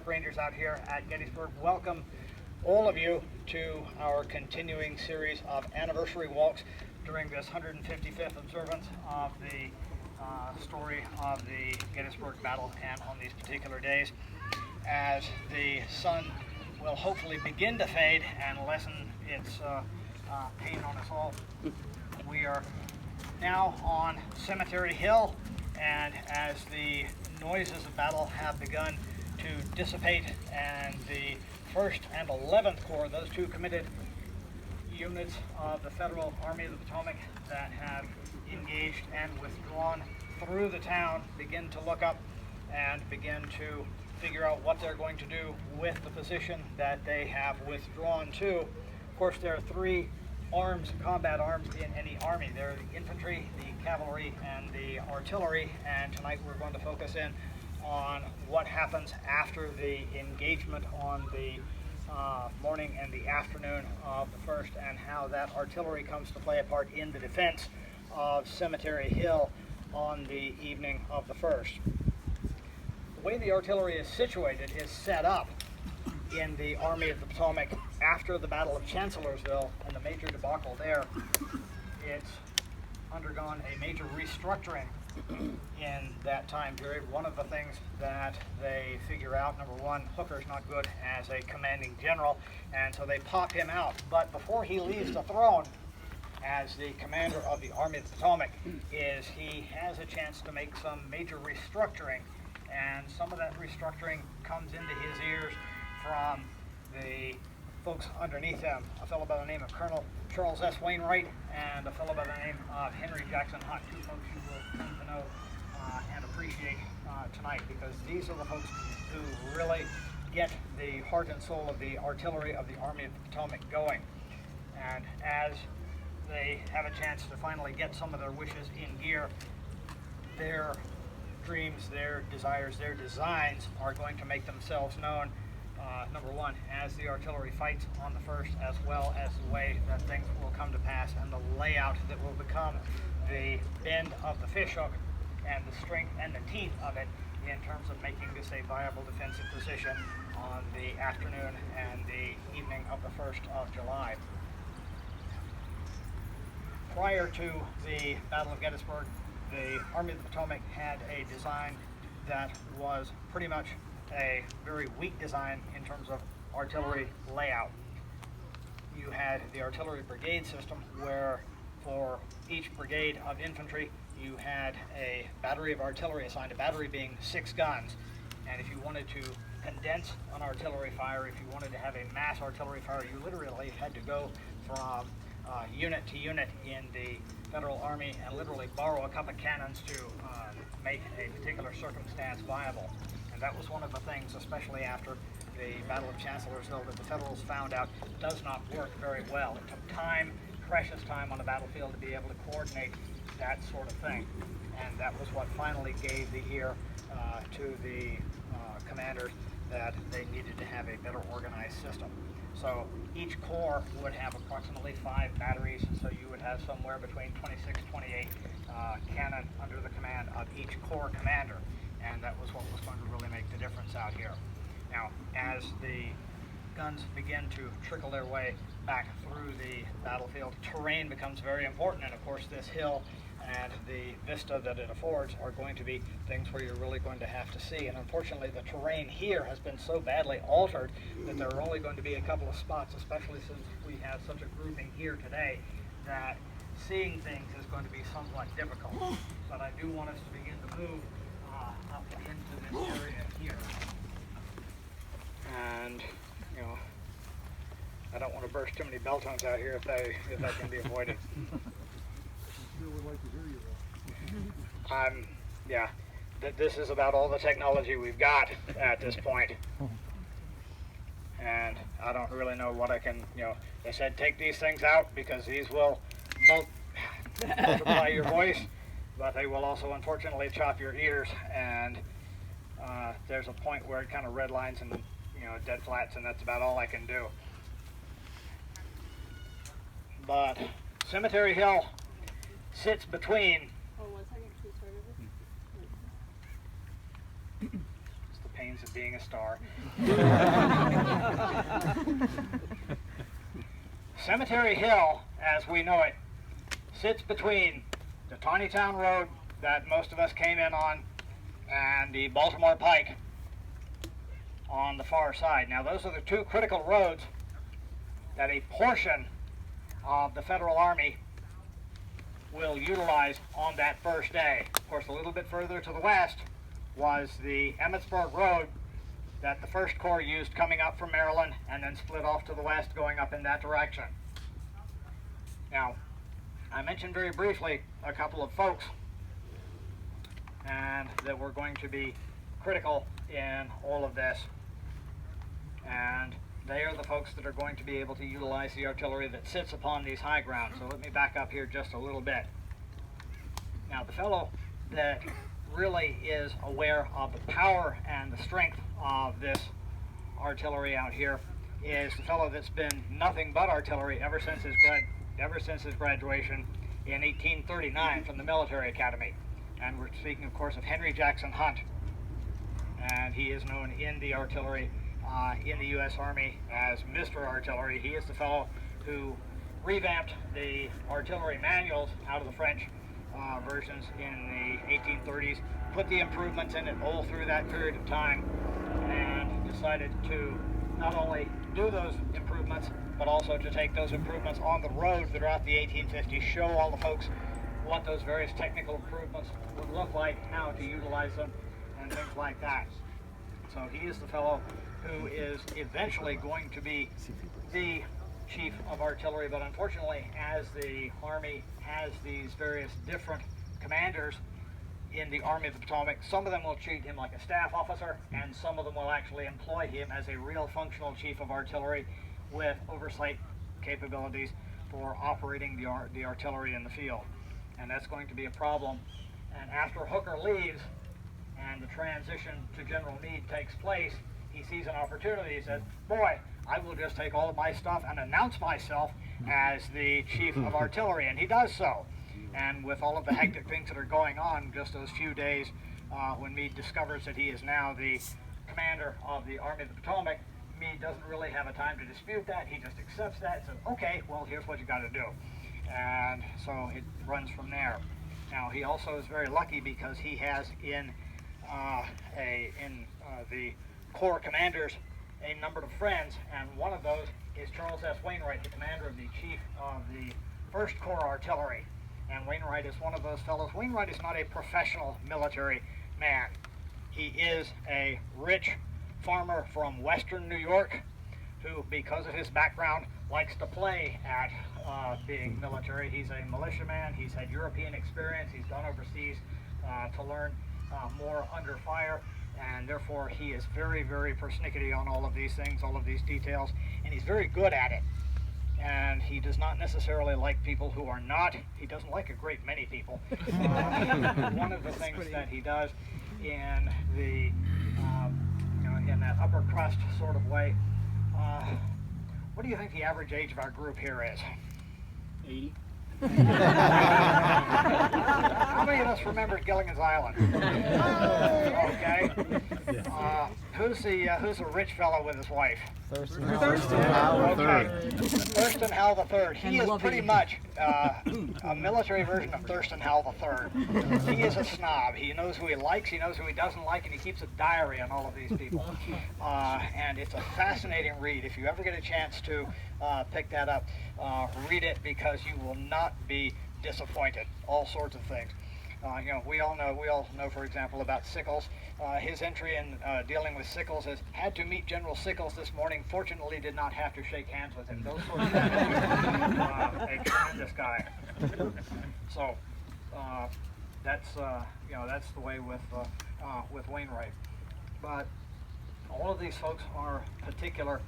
park rangers out here at Gettysburg welcome all of you to our continuing series of anniversary walks during this 155th observance of the story of the Gettysburg battle, and on these particular days as the sun will hopefully begin to fade and lessen its pain on us all. We are now on Cemetery Hill, and as the noises of battle have begun to dissipate and the 1st and 11th Corps, those two committed units of the Federal Army of the Potomac that have engaged and withdrawn through the town, begin to look up and begin to figure out what they're going to do with the position that they have withdrawn to. Of course, there are three arms, combat arms in any army. There are the infantry, the cavalry, and the artillery, and tonight we're going to focus in on what happens after the engagement on the morning and the afternoon of the 1st, and how that artillery comes to play a part in the defense of Cemetery Hill on the evening of the 1st. The way the artillery is situated is set up in the Army of the Potomac after the Battle of Chancellorsville and the major debacle there. It's undergone a major restructuring in that time period. One of the things that they figure out, number one, Hooker's not good as a commanding general, and so they pop him out. But before he leaves the throne as the commander of the Army of the Potomac, he has a chance to make some major restructuring, and some of that restructuring comes into his ears from the folks underneath him, a fellow by the name of Colonel Charles S. Wainwright and a fellow by the name of Henry Jackson Hunt, two folks you will come to know and appreciate tonight, because these are the folks who really get the heart and soul of the artillery of the Army of the Potomac going. And as they have a chance to finally get some of their wishes in gear, their dreams, their desires, their designs are going to make themselves known, number one, as the artillery fights on the 1st, as well as the way that things will come to pass and the layout that will become the bend of the fishhook and the strength and the teeth of it in terms of making this a viable defensive position on the afternoon and the evening of the 1st of July. Prior to the Battle of Gettysburg, the Army of the Potomac had a design that was pretty much a very weak design in terms of artillery layout. You had the artillery brigade system, where for each brigade of infantry you had a battery of artillery assigned, a battery being 6 guns. And if you wanted to condense an artillery fire, if you wanted to have a mass artillery fire, you literally had to go from unit to unit in the Federal Army and literally borrow a couple of cannons to make a particular circumstance viable. And that was one of the things, especially after the Battle of Chancellorsville, that the Federals found out does not work very well. It took time, precious time on the battlefield, to be able to coordinate that sort of thing. And that was what finally gave the ear to the commanders that they needed to have a better organized system. So each corps would have approximately 5 batteries, so you would have somewhere between 26, 28 cannon under the command of each corps commander. And that was what was going to really make the difference out here. Now, as the guns begin to trickle their way back through the battlefield, terrain becomes very important, and of course this hill and the vista that it affords are going to be things where you're really going to have to see. And unfortunately, the terrain here has been so badly altered that there are only going to be a couple of spots, especially since we have such a grouping here today, that seeing things is going to be somewhat difficult. But I do want us to begin to move up into this area here. And, you know, I don't want to burst too many bell tones out here if that can be avoided. Yeah, this is about all the technology we've got at this point. And I don't really know what I can, they said take these things out because these will multiply your voice, but they will also unfortunately chop your ears, and there's a point where it kind of redlines and dead flats, and that's about all I can do. But Cemetery Hill sits between. Oh, 1 second, can you start over? It's the pains of being a star. Cemetery Hill, as we know it, sits between the Tawnytown Road that most of us came in on and the Baltimore Pike on the far side. Now, those are the two critical roads that a portion of the Federal Army will utilize on that first day. Of course, a little bit further to the west was the Emmitsburg Road that the First Corps used coming up from Maryland and then split off to the west going up in that direction. Now, I mentioned very briefly a couple of folks and that were going to be critical in all of this, and they are the folks that are going to be able to utilize the artillery that sits upon these high grounds. So let me back up here just a little bit. Now, the fellow that really is aware of the power and the strength of this artillery out here is the fellow that's been nothing but artillery ever since his graduation in 1839 from the military academy. And we're speaking, of course, of Henry Jackson Hunt. And he is known in the artillery in the U.S. Army as Mr. Artillery. He is the fellow who revamped the artillery manuals out of the French versions in the 1830s, put the improvements in it all through that period of time, and decided to not only do those improvements, but also to take those improvements on the road throughout the 1850s, show all the folks what those various technical improvements would look like, how to utilize them, and things like that. So he is the fellow who is eventually going to be the chief of artillery, but unfortunately, as the Army has these various different commanders in the Army of the Potomac, some of them will treat him like a staff officer, and some of them will actually employ him as a real functional chief of artillery with oversight capabilities for operating the artillery in the field. And that's going to be a problem. And after Hooker leaves and the transition to General Meade takes place, he sees an opportunity. He says, boy, I will just take all of my stuff and announce myself as the chief of artillery. And he does so. And with all of the hectic things that are going on, just those few days when Meade discovers that he is now the commander of the Army of the Potomac, Meade doesn't really have a time to dispute that. He just accepts that and says, okay, well, here's what you got to do. And so it runs from there. Now, he also is very lucky because he has in the Corps commanders a number of friends, and one of those is Charles S. Wainwright, the commander of the chief of the First Corps Artillery. And Wainwright is one of those fellows. Wainwright is not a professional military man. He is a rich farmer from western New York who, because of his background, likes to play at being military. He's a militiaman. He's had European experience. He's gone overseas to learn more under fire, and therefore he is very, very persnickety on all of these things, all of these details, and he's very good at it. And he does not necessarily like people who are not. He doesn't like a great many people. One of the things that he does in the in that upper crust sort of way. What do you think the average age of our group here is? 80. How many of us remember Gilligan's Island? Okay. Who's the rich fellow with his wife? Thurston Howell III. Thurston Howell III. He is pretty much a military version of Thurston Howell III. He is a snob. He knows who he likes, he knows who he doesn't like, and he keeps a diary on all of these people. And it's a fascinating read. If you ever get a chance to pick that up, read it, because you will not be disappointed. All sorts of things. We all know, for example, about Sickles. His entry in dealing with Sickles is, had to meet General Sickles this morning, fortunately did not have to shake hands with him. Those sorts of things. A tremendous guy. So that's the way with Wainwright. But all of these folks are particular,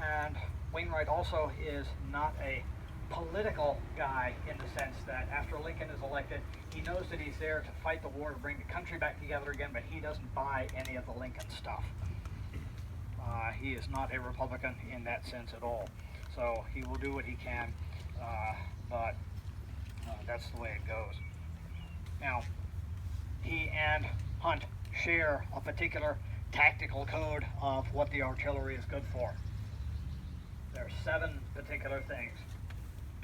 and Wainwright also is not a political guy in the sense that after Lincoln is elected, he knows that he's there to fight the war, to bring the country back together again, but he doesn't buy any of the Lincoln stuff. He is not a Republican in that sense at all. So he will do what he can, but that's the way it goes. Now, he and Hunt share a particular tactical code of what the artillery is good for. There are 7 particular things: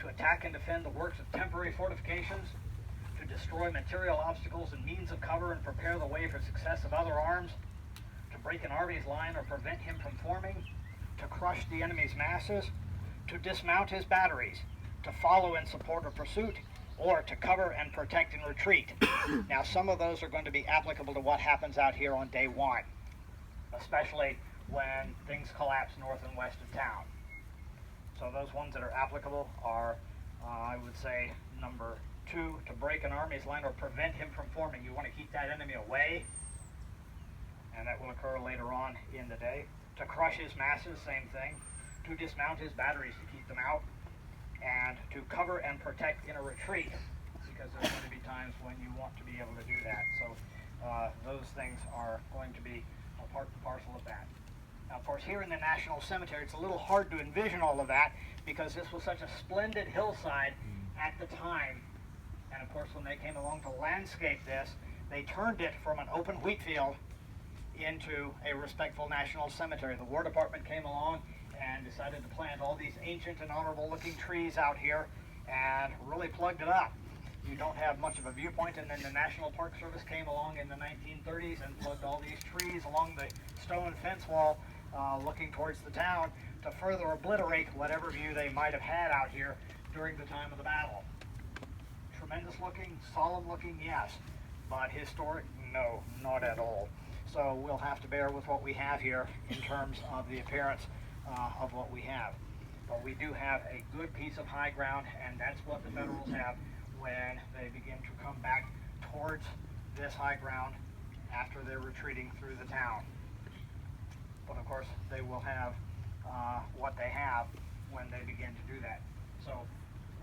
to attack and defend the works of temporary fortifications, to destroy material obstacles and means of cover and prepare the way for success of other arms, to break an army's line or prevent him from forming, to crush the enemy's masses, to dismount his batteries, to follow in support of pursuit, or to cover and protect in retreat. Now, some of those are going to be applicable to what happens out here on day 1, especially when things collapse north and west of town. So those ones that are applicable are, I would say, number 2, to break an army's line or prevent him from forming. You want to keep that enemy away, and that will occur later on in the day. To crush his masses, same thing. To dismount his batteries to keep them out, and to cover and protect in a retreat, because there's going to be times when you want to be able to do that. So those things are going to be a part and parcel of that. Now, of course, here in the National Cemetery, it's a little hard to envision all of that because this was such a splendid hillside at the time. And of course, when they came along to landscape this, they turned it from an open wheat field into a respectful national cemetery. The War Department came along and decided to plant all these ancient and honorable looking trees out here and really plugged it up. You don't have much of a viewpoint, and then the National Park Service came along in the 1930s and plugged all these trees along the stone fence wall looking towards the town to further obliterate whatever view they might have had out here during the time of the battle. Tremendous looking, solemn looking, yes, but historic, no, not at all. So we'll have to bear with what we have here in terms of the appearance of what we have. But we do have a good piece of high ground, and that's what the Federals have when they begin to come back towards this high ground after they're retreating through the town. But of course, they will have what they have when they begin to do that. So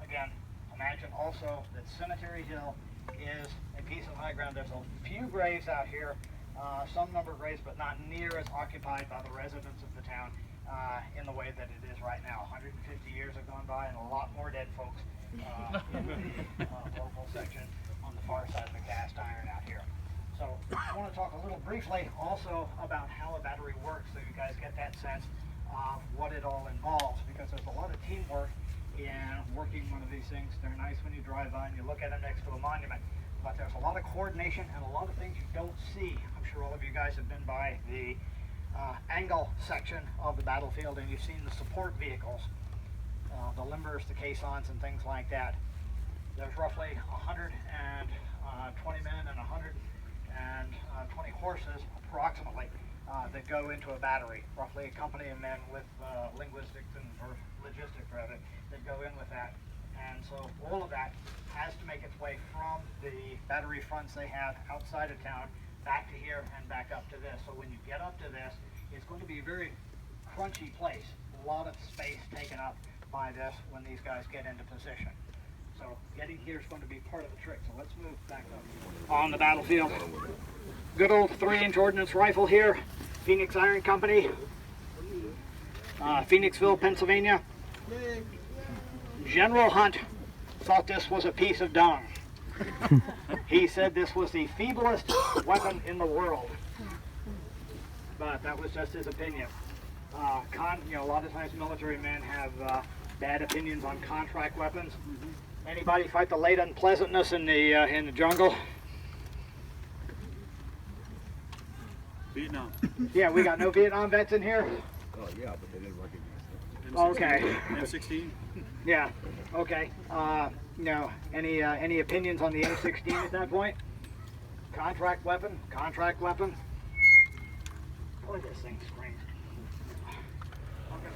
again, imagine also that Cemetery Hill is a piece of high ground. There's a few graves out here, some number of graves, but not near as occupied by the residents of the town in the way that it is right now. 150 years have gone by and a lot more dead folks in the local section on the far side of the cast iron out here. So I want to talk a little briefly also about how a battery works so you guys get that sense of what it all involves, because there's a lot of teamwork in working one of these things. They're nice when you drive by and you look at them next to a monument, but there's a lot of coordination and a lot of things you don't see. I'm sure all of you guys have been by the angle section of the battlefield and you've seen the support vehicles, the limbers, the caissons, and things like that. There's roughly 120 men and 120 horses approximately that go into a battery, roughly a company of men with linguistics or logistics rather, that go in with that. And so all of that has to make its way from the battery fronts they have outside of town back to here and back up to this. So when you get up to this, it's going to be a very crunchy place. A lot of space taken up by this when these guys get into position. So getting here is going to be part of the trick. So let's move back up on the battlefield. Good old 3-inch ordnance rifle here, Phoenix Iron Company, Phoenixville, Pennsylvania. General Hunt thought this was a piece of dung. He said this was the feeblest weapon in the world, but that was just his opinion. A lot of times military men have bad opinions on contract weapons. Anybody fight the late unpleasantness in the jungle? Vietnam. Yeah, we got no Vietnam vets in here. Oh yeah, but they didn't recognize it. Okay. M16. Yeah. Okay. No. Any opinions on the M16 at that point? Contract weapon. Contract weapon. Boy, this thing screams. Okay.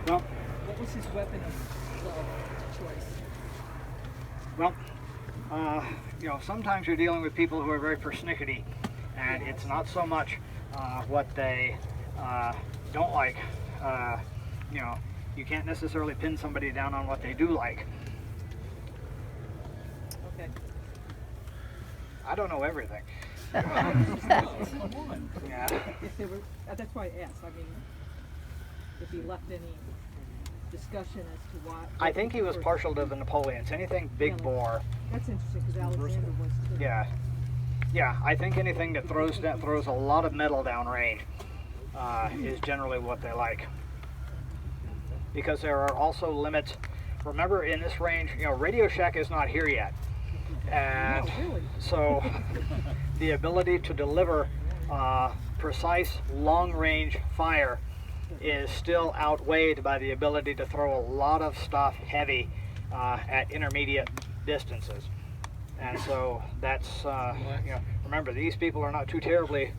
Well. What was his weapon of choice? Well, sometimes you're dealing with people who are very persnickety, and it's not so much what they don't like. You can't necessarily pin somebody down on what they do like. Okay. I don't know everything. Yeah. If there were, that's why I asked. I mean, if he left any discussion as to why. I think he was partial to the Napoleons. Anything big bore. That's interesting because Alexander was too. Yeah. Yeah, I think anything that throws a lot of metal downrange is generally what they like. Because there are also limits. Remember, in this range, Radio Shack is not here yet. And No, really? so the ability to deliver precise long-range fire is still outweighed by the ability to throw a lot of stuff heavy at intermediate distances. And so that's, remember, these people are not too terribly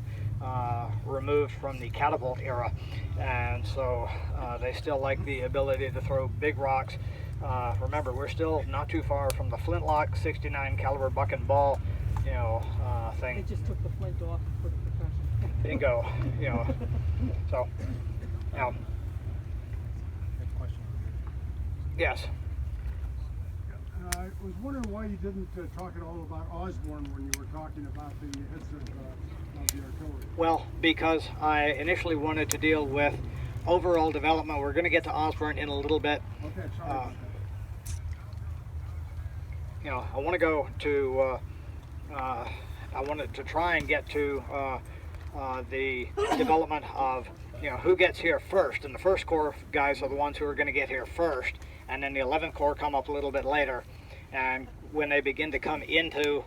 removed from the catapult era. And so they still like the ability to throw big rocks. Remember, we're still not too far from the flintlock 69 caliber buck and ball, thing. They just took the flint off and put a percussion. Bingo, So, now, yes. I was wondering why you didn't talk at all about Osborne when you were talking about the heads of the artillery. Well, because I initially wanted to deal with overall development. We're going to get to Osborne in a little bit. Okay, sorry about that. I want to go to, I wanted to try and get to the development of, who gets here first. And the First Corps guys are the ones who are going to get here first. And then the 11th Corps come up a little bit later. And when they begin to come into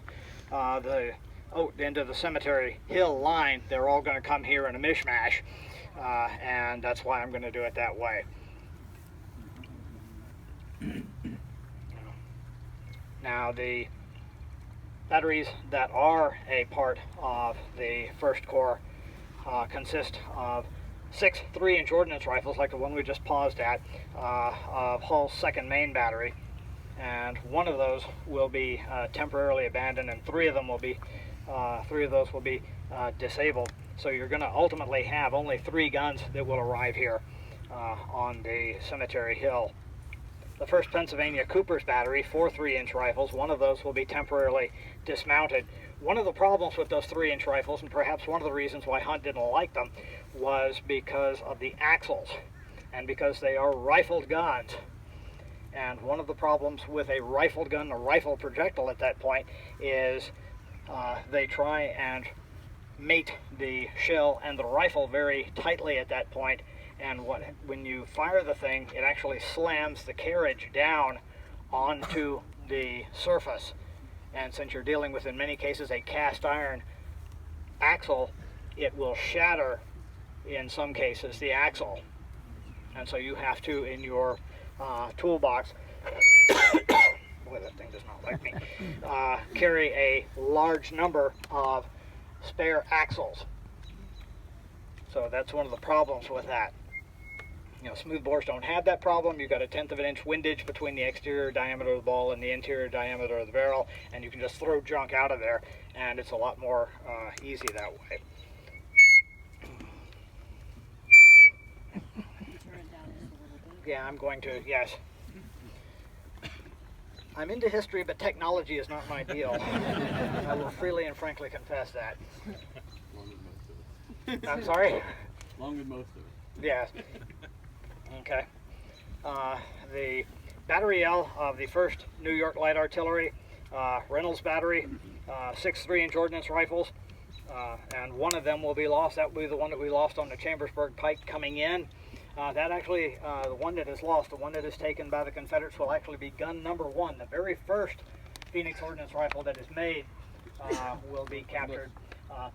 into the Cemetery Hill line, they're all going to come here in a mishmash. And that's why I'm going to do it that way. Now, the batteries that are a part of the First Corps consist of 6 3-inch ordnance rifles, like the one we just paused at, of Hull's 2nd Maine Battery, and one of those will be temporarily abandoned, and 3 of them will be, 3 of those will be disabled. So you're going to ultimately have only 3 guns that will arrive here on the Cemetery Hill. The 1st Pennsylvania Cooper's Battery, 4 3-inch rifles, one of those will be temporarily dismounted. One of the problems with those 3-inch rifles, and perhaps one of the reasons why Hunt didn't like them, was because of the axles and because they are rifled guns. And one of the problems with a rifled gun, a rifle projectile at that point, is they try and mate the shell and the rifle very tightly at that point. And when you fire the thing, it actually slams the carriage down onto the surface. And since you're dealing with, in many cases, a cast iron axle, it will shatter, in some cases, the axle. And so you have to, in your toolbox, boy, that thing does not like me, carry a large number of spare axles. So that's one of the problems with that. Smooth bores don't have that problem. You've got a 1/10 of an inch windage between the exterior diameter of the ball and the interior diameter of the barrel, and you can just throw junk out of there, and it's a lot more easy that way. Yeah, I'm going to, yes. I'm into history, but technology is not my deal. I will freely and frankly confess that. I'm sorry? Along with most of it. Yes. Okay. The Battery L of the 1st New York Light Artillery, Reynolds Battery, 6 3-inch ordnance rifles, and one of them will be lost. That will be the one that we lost on the Chambersburg Pike coming in. That actually, the one that is lost, the one that is taken by the Confederates, will actually be gun number 1. The very first Phoenix ordnance rifle that is made will be captured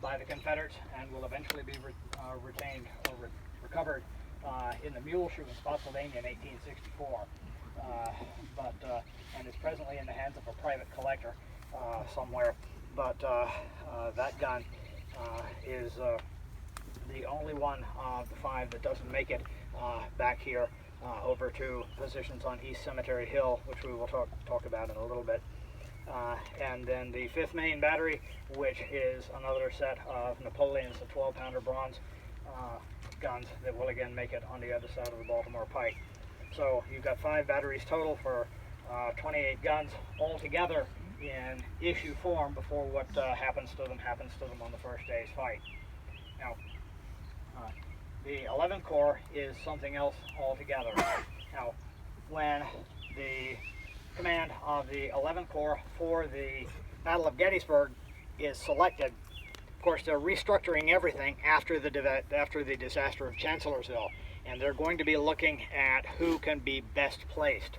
by the Confederates and will eventually be retained or recovered in the Mule Shoe in Spotsylvania in 1864. And is presently in the hands of a private collector somewhere. But that gun is the only one of the 5 that doesn't make it back here over to positions on East Cemetery Hill, which we will talk about in a little bit. And then the 5th Maine Battery, which is another set of Napoleon's, the 12-pounder bronze guns that will again make it on the other side of the Baltimore Pike. So you've got 5 batteries total for 28 guns altogether in issue form before what happens to them on the first day's fight. Now, the 11th Corps is something else altogether. Now, when the command of the 11th Corps for the Battle of Gettysburg is selected, of course, they're restructuring everything after the disaster of Chancellorsville, and they're going to be looking at who can be best placed.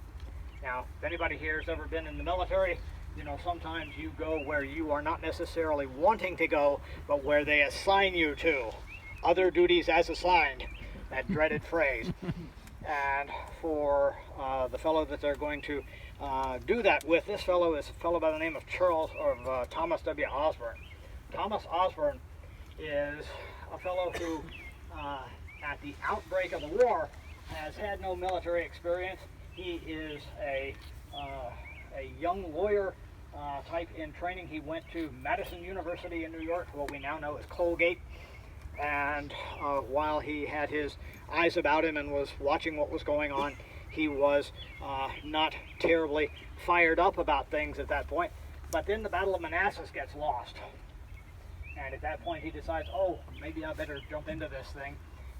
Now, if anybody here has ever been in the military, you know, sometimes you go where you are not necessarily wanting to go, but where they assign you to. Other duties as assigned, that dreaded phrase. And for the fellow that they're going to do that with, this fellow is a fellow by the name of Thomas W. Osborne. Thomas Osborne is a fellow who, at the outbreak of the war, has had no military experience. He is a young lawyer type in training. He went to Madison University in New York, what we now know as Colgate. And while he had his eyes about him and was watching what was going on, he was not terribly fired up about things at that point. But then the Battle of Manassas gets lost. And at that point he decides, oh, maybe I better jump into this thing.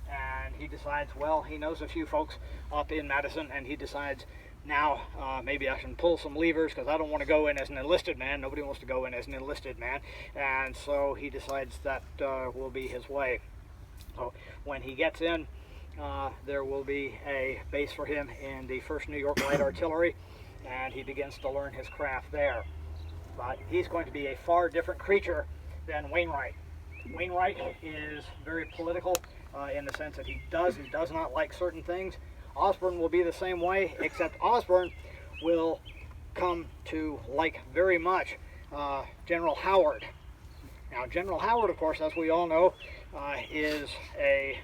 And he decides, well, he knows a few folks up in Madison, and he decides, now maybe I can pull some levers because I don't want to go in as an enlisted man. Nobody wants to go in as an enlisted man. And so he decides that will be his way. So when he gets in, there will be a base for him in the 1st New York Light Artillery, and he begins to learn his craft there. But he's going to be a far different creature than Wainwright. Wainwright is very political in the sense that he does and does not like certain things. Osborne will be the same way, except Osborne will come to like very much General Howard. Now, General Howard, of course, as we all know, is a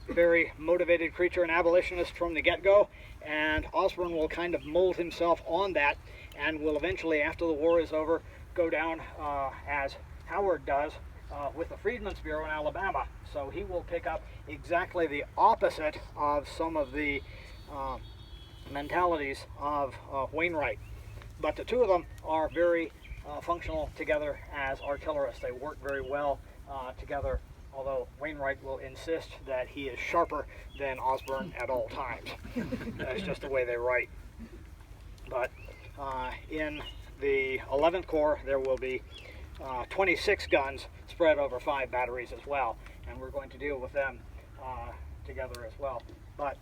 very motivated creature, an abolitionist from the get-go, and Osborne will kind of mold himself on that and will eventually, after the war is over, go down as Howard does with the Freedmen's Bureau in Alabama. So he will pick up exactly the opposite of some of the mentalities of Wainwright. But the two of them are very functional together as artillerists. They work very well together, although Wainwright will insist that he is sharper than Osborne at all times. That's just the way they write. But in the 11th Corps, there will be 26 guns spread over 5 batteries as well, and we're going to deal with them together as well. But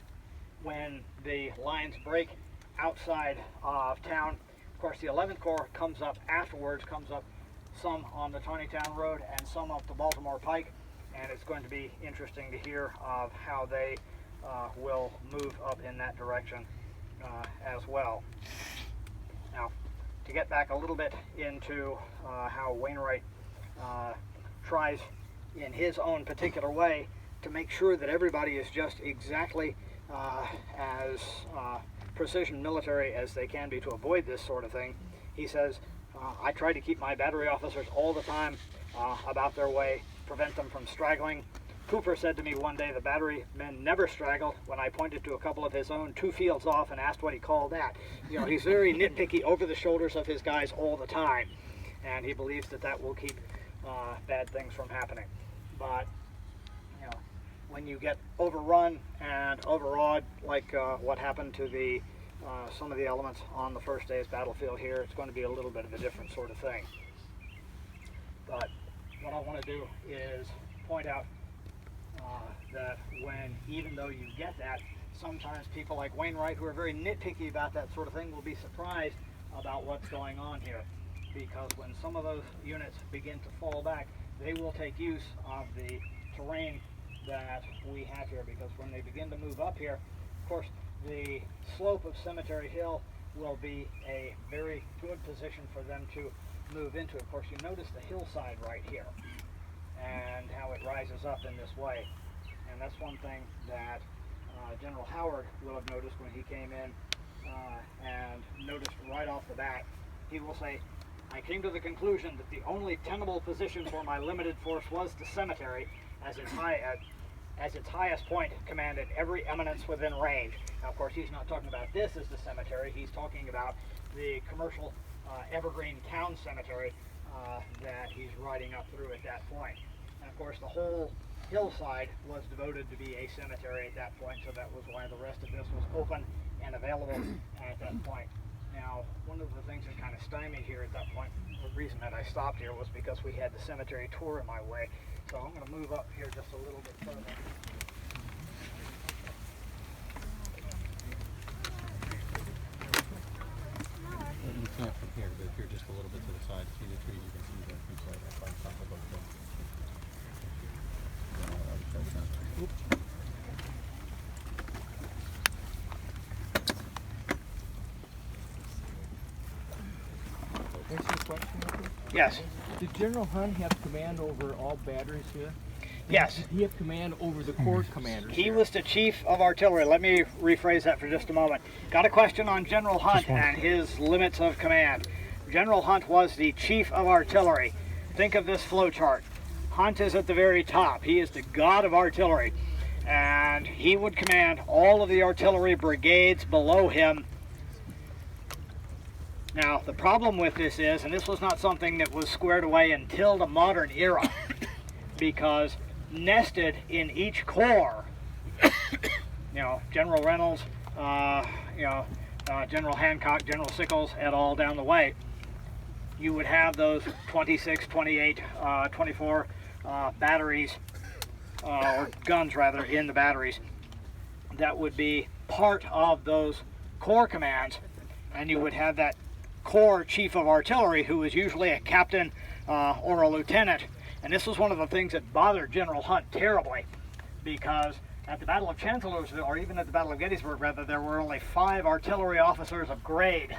when the lines break outside of town, of course the 11th Corps comes up afterwards, comes up some on the Tawnytown Road and some up the Baltimore Pike, and it's going to be interesting to hear of how they will move up in that direction as well. Now, to get back a little bit into how Wainwright tries in his own particular way to make sure that everybody is just exactly as precision military as they can be to avoid this sort of thing. He says, I try to keep my battery officers all the time about their way, prevent them from straggling. Cooper said to me one day the battery men never straggled when I pointed to a couple of his own 2 fields off and asked what he called that. You know, he's very nitpicky over the shoulders of his guys all the time, and he believes that that will keep bad things from happening. But, you know, when you get overrun and overawed, like what happened to the some of the elements on the first day's battlefield here, it's going to be a little bit of a different sort of thing. But what I want to do is point out that even though you get that, sometimes people like Wainwright, who are very nitpicky about that sort of thing, will be surprised about what's going on here. Because when some of those units begin to fall back, they will take use of the terrain that we have here. Because when they begin to move up here, of course, the slope of Cemetery Hill will be a very good position for them to move into. Of course, you notice the hillside right here and how it rises up in this way. And that's one thing that General Howard will have noticed when he came in and noticed right off the bat. He will say, I came to the conclusion that the only tenable position for my limited force was the cemetery, as its highest point commanded every eminence within range. Now, of course, he's not talking about this as the cemetery. He's talking about the commercial Evergreen Town Cemetery that he's riding up through at that point. And of course, the whole hillside was devoted to be a cemetery at that point, so that was why the rest of this was open and available at that point. Now, one of the things that kind of stymied here at that point, the reason that I stopped here was because we had the cemetery tour in my way. So I'm going to move up here just a little bit further. You can't from here, but if you're just a little bit to the side, see the tree, you can see the tree right up on top of the Answer the question, okay? Yes. Did General Hunt have command over all batteries here? Yes. Did he have command over the corps commanders? He here? was the chief of artillery. Let me rephrase that for just a moment. Got a question on General Hunt and his limits of command. General Hunt was the chief of artillery. Think of this flow chart. Hunt is at the very top. He is the god of artillery. And he would command all of the artillery brigades below him. Now, the problem with this is, and this was not something that was squared away until the modern era, because nested in each corps, General Reynolds, General Hancock, General Sickles, et al. Down the way, you would have those 26, 28, 24 batteries, or guns rather, in the batteries that would be part of those corps commands, and you would have that corps chief of artillery, who was usually a captain or a lieutenant. And this was one of the things that bothered General Hunt terribly, because at the Battle of Chancellorsville, or even at the Battle of Gettysburg rather, there were only 5 artillery officers of grade.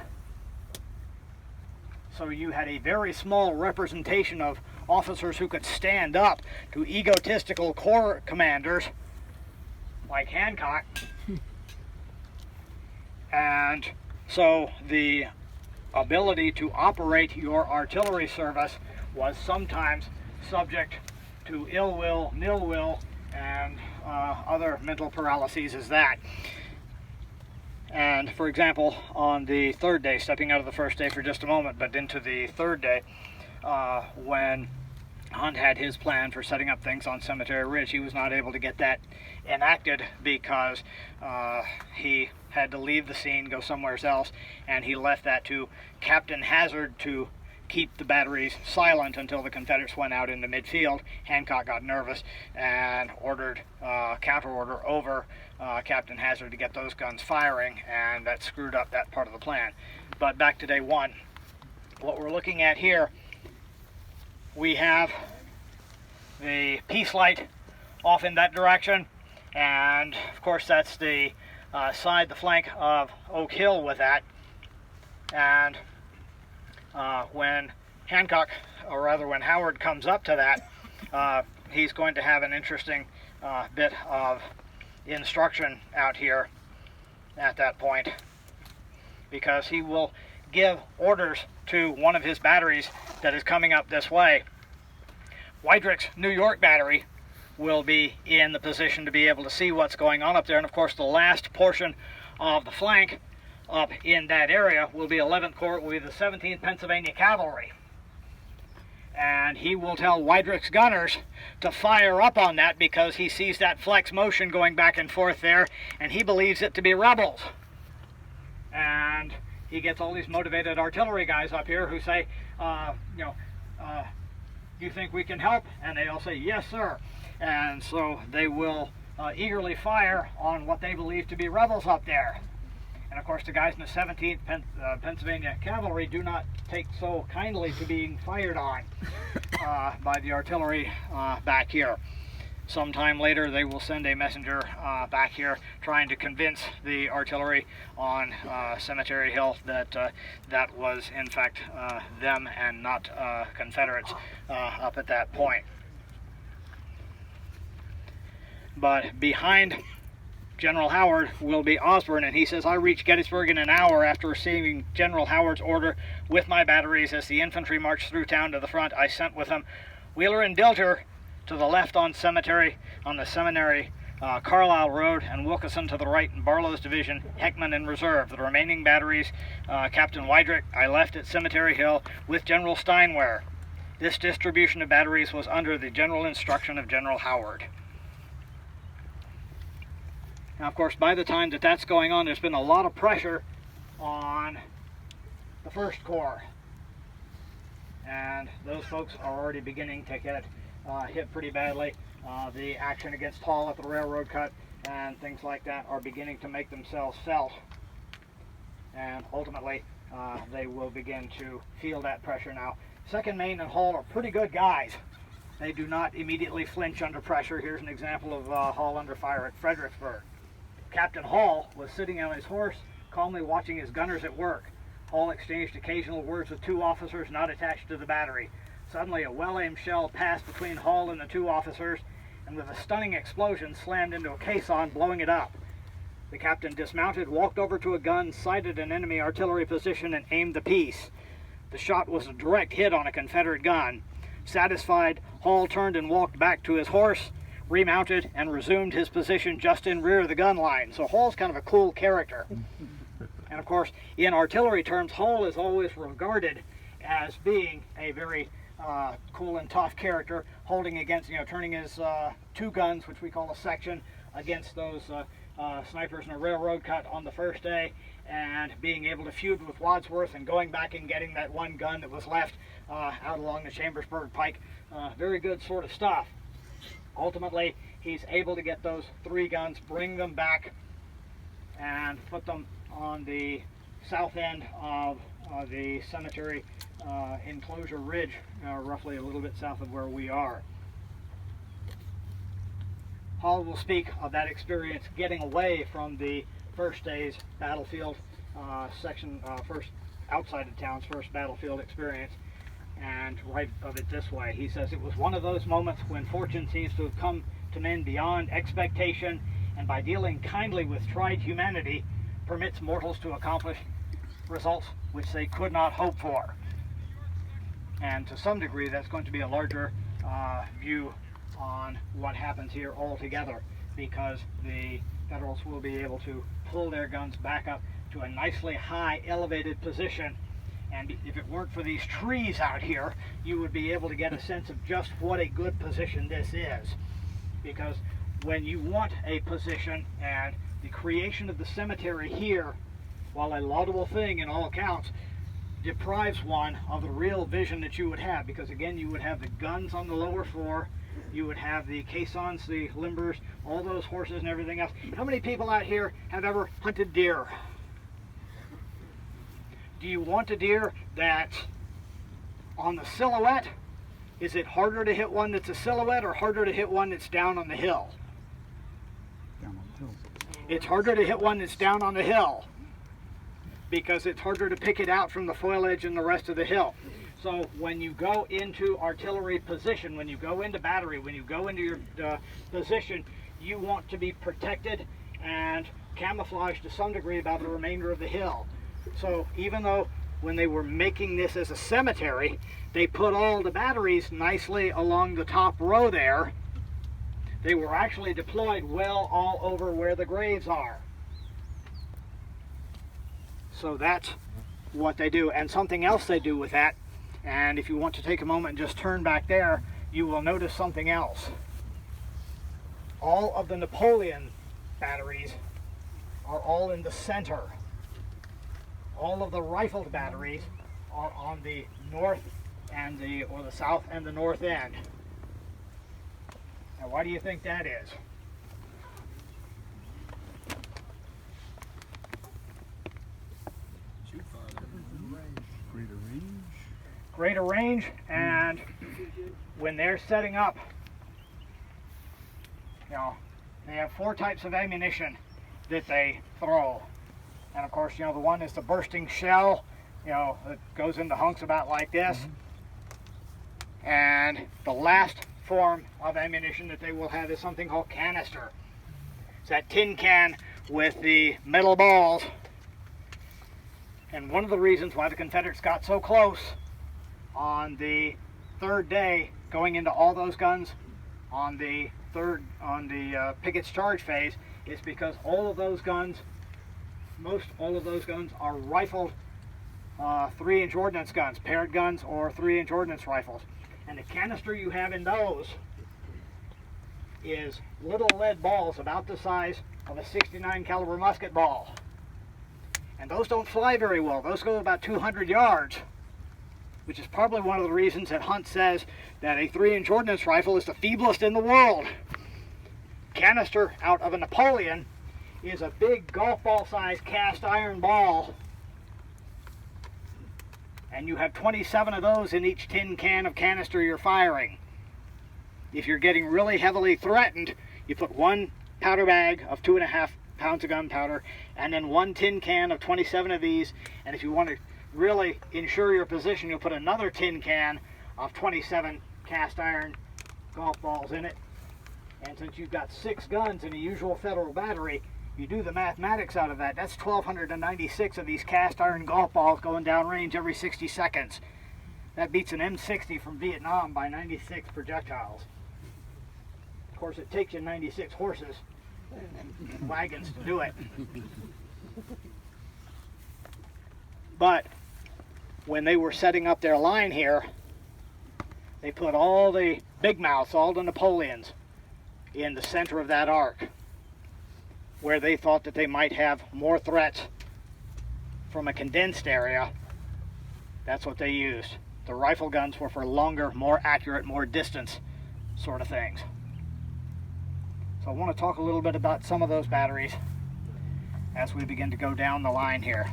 So you had a very small representation of officers who could stand up to egotistical corps commanders like Hancock. And so the ability to operate your artillery service was sometimes subject to ill will, nil will, and other mental paralyses as that. And for example, on the third day, stepping out of the first day for just a moment, but into the third day, when Hunt had his plan for setting up things on Cemetery Ridge, he was not able to get that enacted because he had to leave the scene, go somewhere else, and he left that to Captain Hazard to keep the batteries silent until the Confederates went out into midfield. Hancock got nervous and ordered counter order over Captain Hazard to get those guns firing, and that screwed up that part of the plan. But back to day one, what we're looking at here, we have the peace light off in that direction, and of course that's the the flank of Oak Hill with that. And when Hancock, or rather when Howard comes up to that, he's going to have an interesting bit of instruction out here at that point, because he will give orders to one of his batteries that is coming up this way. Weidrick's New York battery will be in the position to be able to see what's going on up there, and of course the last portion of the flank up in that area will be 11th Corps, will be the 17th Pennsylvania Cavalry. And he will tell Weidrick's gunners to fire up on that because he sees that flex motion going back and forth there, and he believes it to be rebels. And he gets all these motivated artillery guys up here who say, you think we can help? And they all say, yes, sir. And so they will eagerly fire on what they believe to be rebels up there. And of course the guys in the 17th Pennsylvania Cavalry do not take so kindly to being fired on by the artillery back here. Sometime later they will send a messenger back here trying to convince the artillery on Cemetery Hill that that was in fact them and not Confederates up at that point. But behind General Howard will be Osborne, and he says, I reached Gettysburg in an hour after receiving General Howard's order with my batteries. As the infantry marched through town to the front, I sent with them Wheeler and Dilger to the left on the Seminary, Carlisle Road, and Wilkeson to the right in Barlow's division, Heckman in reserve. The remaining batteries, Captain Weidrick, I left at Cemetery Hill with General Steinwehr. This distribution of batteries was under the general instruction of General Howard. Now, of course, by the time that that's going on, there's been a lot of pressure on the First Corps. And those folks are already beginning to get hit pretty badly. The action against Hall at the railroad cut and things like that are beginning to make themselves felt. And ultimately, they will begin to feel that pressure now. 2nd Maine and Hall are pretty good guys. They do not immediately flinch under pressure. Here's an example of Hall under fire at Fredericksburg. Captain Hall was sitting on his horse, calmly watching his gunners at work. Hall exchanged occasional words with 2 officers not attached to the battery. Suddenly, a well-aimed shell passed between Hall and the 2 officers, and with a stunning explosion, slammed into a caisson, blowing it up. The captain dismounted, walked over to a gun, sighted an enemy artillery position, and aimed the piece. The shot was a direct hit on a Confederate gun. Satisfied, Hall turned and walked back to his horse, remounted, and resumed his position just in rear of the gun line. So Hall's kind of a cool character. And of course, in artillery terms, Hall is always regarded as being a very cool and tough character, holding against, turning his 2 guns, which we call a section, against those snipers in a railroad cut on the first day, and being able to feud with Wadsworth and going back and getting that 1 gun that was left out along the Chambersburg Pike. Very good sort of stuff. Ultimately, he's able to get those 3 guns, bring them back, and put them on the south end of the cemetery enclosure ridge, roughly a little bit south of where we are. Hall will speak of that experience getting away from the first day's battlefield section, first outside of town's first battlefield experience, and write of it this way. He says, "It was one of those moments when fortune seems to have come to men beyond expectation, and by dealing kindly with tried humanity, permits mortals to accomplish results which they could not hope for." And to some degree, that's going to be a larger view on what happens here altogether, because the Federals will be able to pull their guns back up to a nicely high elevated position. And if it weren't for these trees out here, you would be able to get a sense of just what a good position this is. Because when you want a position, and the creation of the cemetery here, while a laudable thing in all accounts, deprives one of the real vision that you would have, because again, you would have the guns on the lower floor, you would have the caissons, the limbers, all those horses and everything else. How many people out here have ever hunted deer? Do you want a deer that's on the silhouette? Is it harder to hit one that's a silhouette, or harder to hit one that's down on the hill? Down on the hill. It's harder to hit one that's down on the hill, because it's harder to pick it out from the foliage and the rest of the hill. So when you go into artillery position, when you go into battery, when you go into your position, you want to be protected and camouflaged to some degree about the remainder of the hill. So even though when they were making this as a cemetery, they put all the batteries nicely along the top row there, they were actually deployed well all over where the graves are. So that's what they do. And something else they do with that, and if you want to take a moment and just turn back there, you will notice something else. All of the Napoleon batteries are all in the center. All of the rifled batteries are on the north and the south and the north end. Now, why do you think that is? Greater range. Greater range, and when they're setting up, they have 4 types of ammunition that they throw. And of course, the one is the bursting shell, that goes into hunks about like this. And the last form of ammunition that they will have is something called canister. It's that tin can with the metal balls. And one of the reasons why the Confederates got so close on the 3rd day, going into all those guns on the Pickett's charge phase, is because all of those guns, most all of those guns, are rifled 3-inch ordnance guns, paired guns or 3-inch ordnance rifles. And the canister you have in those is little lead balls about the size of a .69 caliber musket ball. And those don't fly very well. Those go about 200 yards, which is probably one of the reasons that Hunt says that a 3-inch ordnance rifle is the feeblest in the world. Canister out of a Napoleon is a big golf ball sized cast iron ball, and you have 27 of those in each tin can of canister you're firing. If you're getting really heavily threatened, you put one powder bag of 2.5 pounds of gunpowder and then one tin can of 27 of these, and if you want to really ensure your position, you'll put another tin can of 27 cast iron golf balls in it. And since you've got 6 guns in a usual federal battery, you do the mathematics out of that. That's 1,296 of these cast iron golf balls going downrange every 60 seconds. That beats an M60 from Vietnam by 96 projectiles. Of course, it takes you 96 horses and wagons to do it. But when they were setting up their line here, they put all the big mouths, all the Napoleons, in the center of that arc, where they thought that they might have more threats from a condensed area. That's what they used. The rifle guns were for longer, more accurate, more distance sort of things. So I want to talk a little bit about some of those batteries as we begin to go down the line here.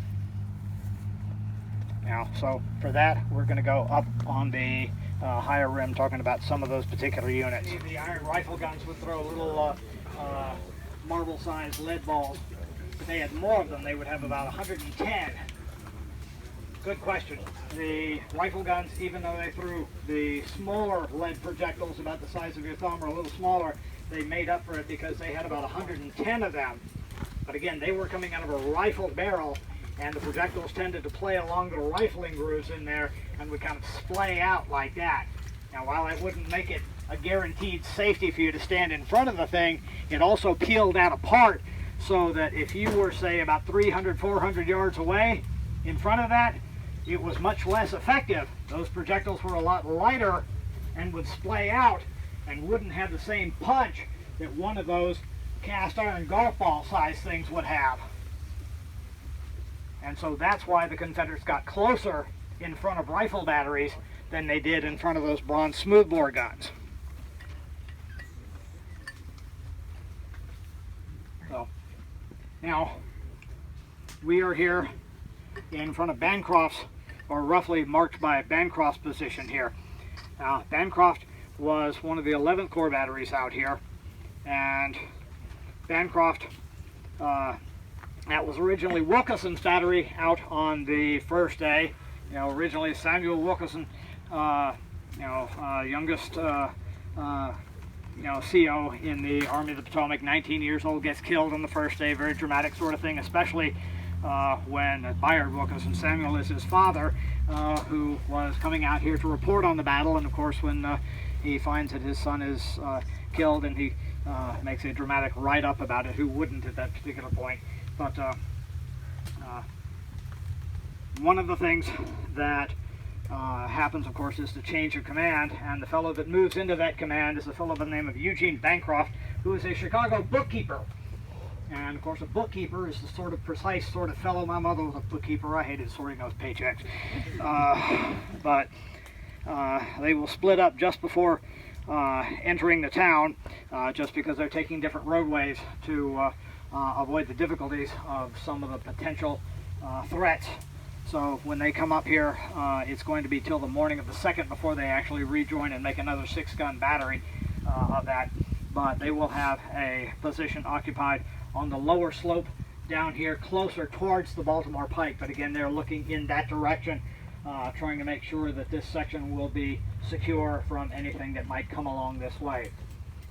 Now, so for that, we're going to go up on the higher rim, talking about some of those particular units. The iron rifle guns would throw little marble-sized lead balls. If they had more of them, they would have about 110. Good question. The rifle guns, even though they threw the smaller lead projectiles about the size of your thumb or a little smaller, they made up for it because they had about 110 of them. But again, they were coming out of a rifle barrel, and the projectiles tended to play along the rifling grooves in there and would kind of splay out like that. Now, while that wouldn't make it a guaranteed safety for you to stand in front of the thing, it also peeled that apart so that if you were, say, about 300, 400 yards away in front of that, it was much less effective. Those projectiles were a lot lighter and would splay out and wouldn't have the same punch that one of those cast iron golf ball size things would have. And so that's why the Confederates got closer in front of rifle batteries than they did in front of those bronze smoothbore guns. So now we are here in front of Bancroft's, or roughly marked by Bancroft's position here. Now, Bancroft was one of the 11th Corps batteries out here, and Bancroft, that was originally Wilkerson's battery out on the first day. You know, originally Samuel Wilkerson, youngest, CO in the Army of the Potomac, 19 years old, gets killed on the first day. Very dramatic sort of thing, especially when Bayard Wilkerson, Samuel is his father, who was coming out here to report on the battle, and of course when he finds that his son is killed, and he makes a dramatic write-up about it. Who wouldn't at that particular point? But one of the things that happens, of course, is the change of command, and the fellow that moves into that command is a fellow by the name of Eugene Bancroft, who is a Chicago bookkeeper. And of course, a bookkeeper is the sort of precise sort of fellow. My mother was a bookkeeper. I hated sorting those paychecks. But they will split up just before entering the town, just because they're taking different roadways to avoid the difficulties of some of the potential threats. So when they come up here, it's going to be till the morning of the 2nd before they actually rejoin and make another 6-gun battery of that. But they will have a position occupied on the lower slope down here, closer towards the Baltimore Pike. But again, they're looking in that direction, trying to make sure that this section will be secure from anything that might come along this way.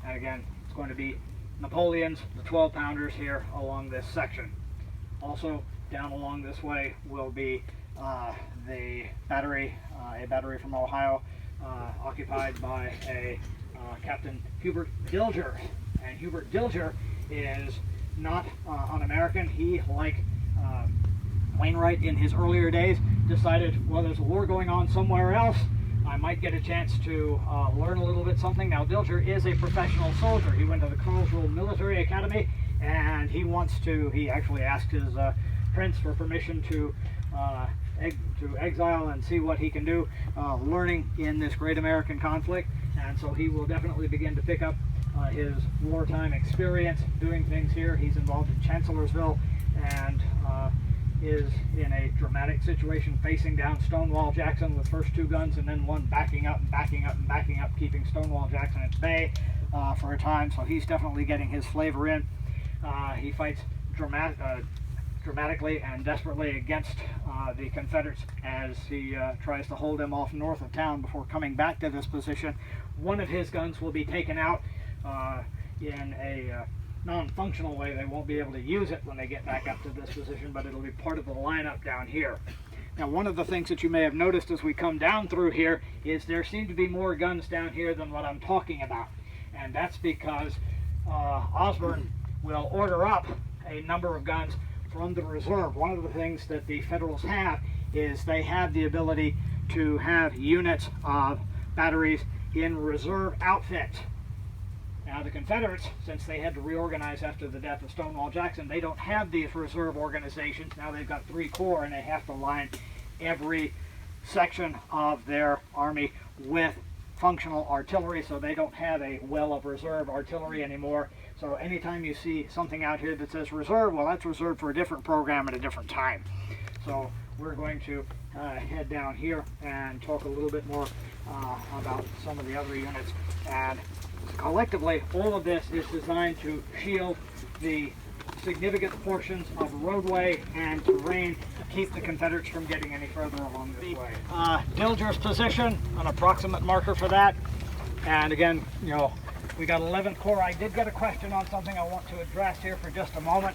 And again, it's going to be Napoleons, the 12-pounders here along this section. Also, down along this way will be the battery, a battery from Ohio, occupied by a Captain Hubert Dilger. And Hubert Dilger is not un-American. He, like Wainwright in his earlier days, decided, well, there's a war going on somewhere else. I might get a chance to learn a little bit something. Now, Dilger is a professional soldier. He went to the Karlsruhe Military Academy, and he actually asked his Prince for permission to exile and see what he can do learning in this great American conflict. And so he will definitely begin to pick up his wartime experience doing things here. He's involved in Chancellorsville and is in a dramatic situation facing down Stonewall Jackson with first 2 guns and then one backing up and backing up and backing up, keeping Stonewall Jackson at bay for a time. So he's definitely getting his flavor in. He fights dramatically and desperately against the Confederates as he tries to hold them off north of town before coming back to this position. One of his guns will be taken out in a non-functional way. They won't be able to use it when they get back up to this position, but it'll be part of the lineup down here. Now, one of the things that you may have noticed as we come down through here is there seem to be more guns down here than what I'm talking about. And that's because Osborne will order up a number of guns from the reserve. One of the things that the Federals have is they have the ability to have units of batteries in reserve outfits. Now the Confederates, since they had to reorganize after the death of Stonewall Jackson, they don't have these reserve organizations. Now they've got 3 corps and they have to line every section of their army with functional artillery, so they don't have a well of reserve artillery anymore. So anytime you see something out here that says reserve, well, that's reserved for a different program at a different time. So we're going to head down here and talk a little bit more about some of the other units. And collectively, all of this is designed to shield the significant portions of roadway and terrain to keep the Confederates from getting any further along this way. Dilger's position, an approximate marker for that. And again, you know, we got 11th Corps. I did get a question on something I want to address here for just a moment.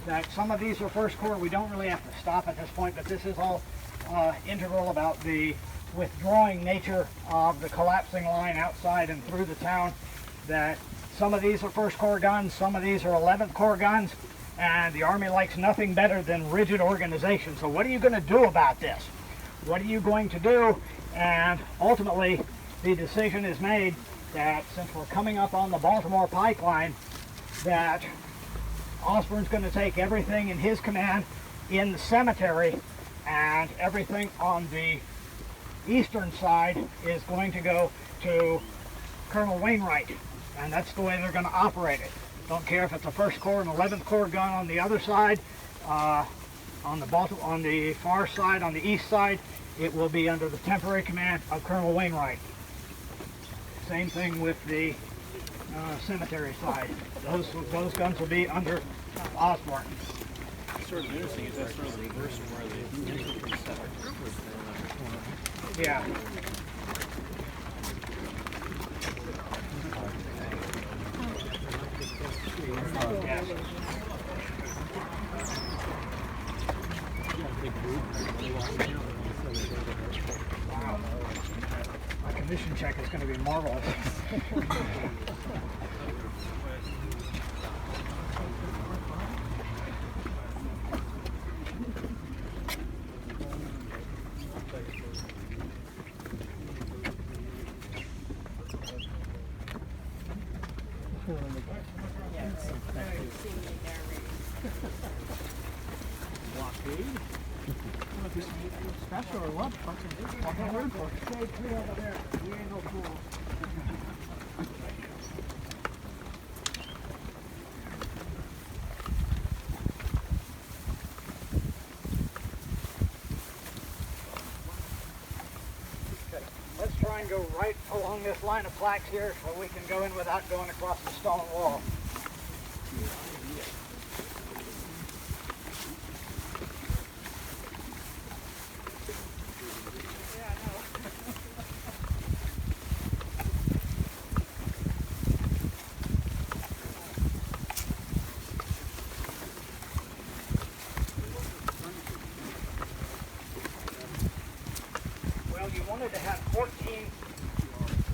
That some of these are 1st Corps. We don't really have to stop at this point, but this is all integral about the withdrawing nature of the collapsing line outside and through the town. That some of these are 1st Corps guns, some of these are 11th Corps guns, and the Army likes nothing better than rigid organization. So what are you going to do about this? What are you going to do? And ultimately, the decision is made that since we're coming up on the Baltimore Pike line, that Osborne's going to take everything in his command in the cemetery, and everything on the eastern side is going to go to Colonel Wainwright. And that's the way they're going to operate it. Don't care if it's a 1st Corps and 11th Corps gun on the other side, on the far side, on the east side, it will be under the temporary command of Colonel Wainwright. Same thing with the cemetery side. Those guns will be under Osborne. Sort of interesting is that's sort of the reverse of where the infantry set up. Yeah. Yes. Wow. My commission check is going to be marvelous. Special or what? Stay clear over there. We ain't no fools. Let's try and go right along this line of plaques here so we can go in without going across the stone wall. Well, you wanted to have 14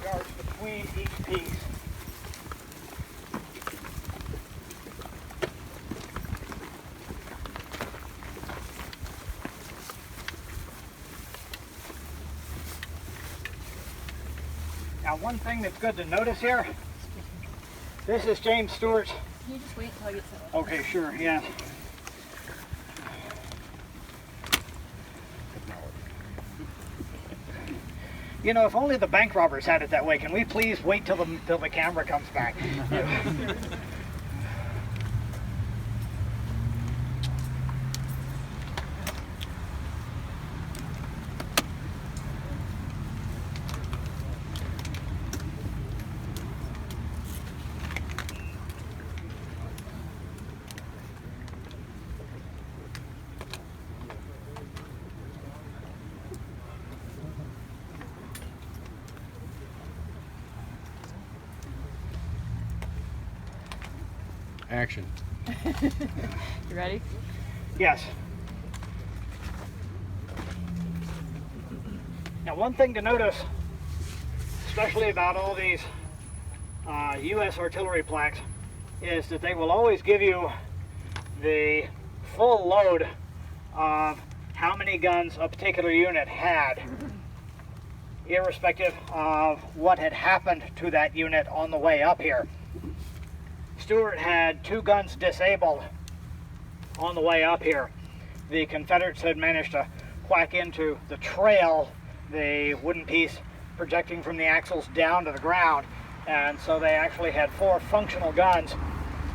yards between each piece. Now, one thing that's good to notice here, this is James Stewart's Can you just wait until I get settled? Okay, sure, yeah. You know, if only the bank robbers had it that way. Can we please wait till the camera comes back? Action. You ready? Yes. Now, one thing to notice, especially about all these U.S. artillery plaques, is that they will always give you the full load of how many guns a particular unit had, irrespective of what had happened to that unit on the way up here. Stuart had 2 guns disabled on the way up here. The Confederates had managed to whack into the trail, the wooden piece projecting from the axles down to the ground, and so they actually had 4 functional guns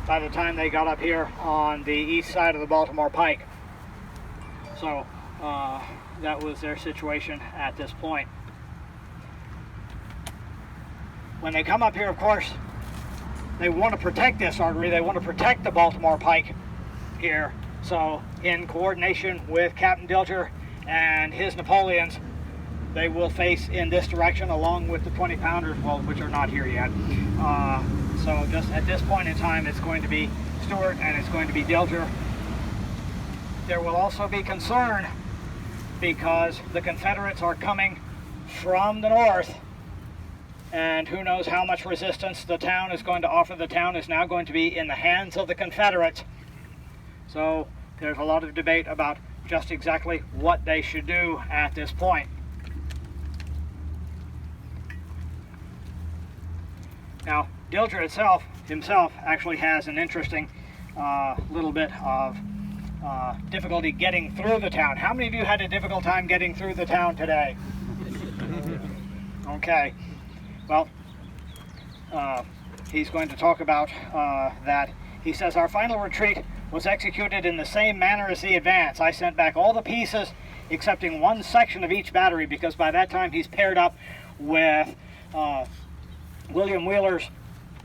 by the time they got up here on the east side of the Baltimore Pike. So that was their situation at this point. When they come up here, of course, they want to protect this artery. They want to protect the Baltimore Pike here. So in coordination with Captain Dilger and his Napoleons, they will face in this direction along with the 20-pounders, well, which are not here yet. So just at this point in time, it's going to be Stuart and it's going to be Dilger. There will also be concern because the Confederates are coming from the north, and who knows how much resistance the town is going to offer. The town is now going to be in the hands of the Confederates. So there's a lot of debate about just exactly what they should do at this point. Now, Dilger himself actually has an interesting little bit of difficulty getting through the town. How many of you had a difficult time getting through the town today? Okay. Well, he's going to talk about that. He says, our final retreat was executed in the same manner as the advance. I sent back all the pieces excepting one section of each battery, because by that time he's paired up with William Wheeler's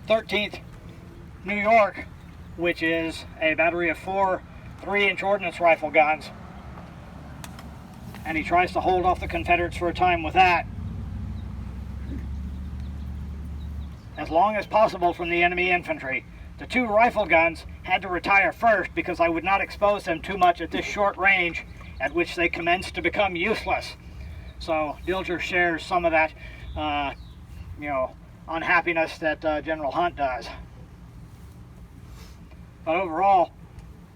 13th New York, which is a battery of 4 3-inch ordnance rifle guns. And he tries to hold off the Confederates for a time with that, as long as possible from the enemy infantry. The 2 rifle guns had to retire first because I would not expose them too much at this short range, at which they commenced to become useless. So Dilger shares some of that, unhappiness that General Hunt does. But overall,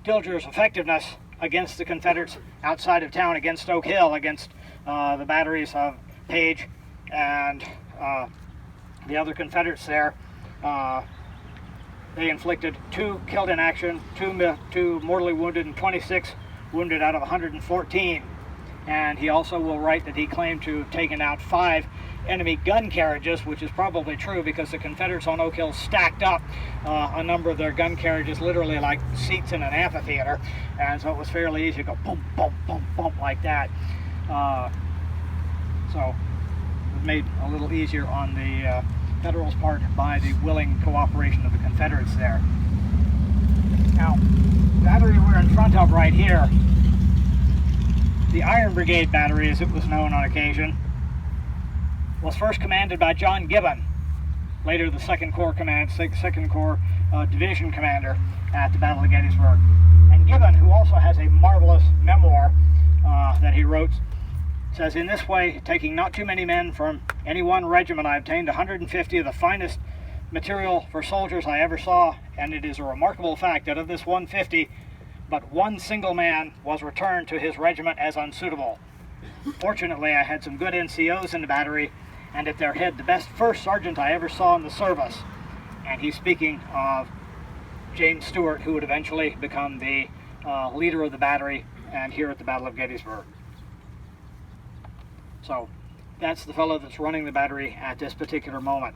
Dilger's effectiveness against the Confederates outside of town, against Oak Hill, against the batteries of Page and the other Confederates there, they inflicted 2 killed in action, 2 mortally wounded, and 26 wounded out of 114. And he also will write that he claimed to have taken out 5 enemy gun carriages, which is probably true because the Confederates on Oak Hill stacked up a number of their gun carriages literally like seats in an amphitheater, and so it was fairly easy to go boom, boom, boom, boom like that. So it was made a little easier on the Federals' part by the willing cooperation of the Confederates there. Now, the battery we're in front of right here, the Iron Brigade Battery, as it was known on occasion, was first commanded by John Gibbon, later the Second Corps Division Commander at the Battle of Gettysburg. And Gibbon, who also has a marvelous memoir that he wrote, says, in this way, taking not too many men from any one regiment, I obtained 150 of the finest material for soldiers I ever saw, and it is a remarkable fact that of this 150, but one single man was returned to his regiment as unsuitable. Fortunately, I had some good NCOs in the battery, and at their head the best first sergeant I ever saw in the service. And he's speaking of James Stewart, who would eventually become the leader of the battery and here at the Battle of Gettysburg. So that's the fellow that's running the battery at this particular moment.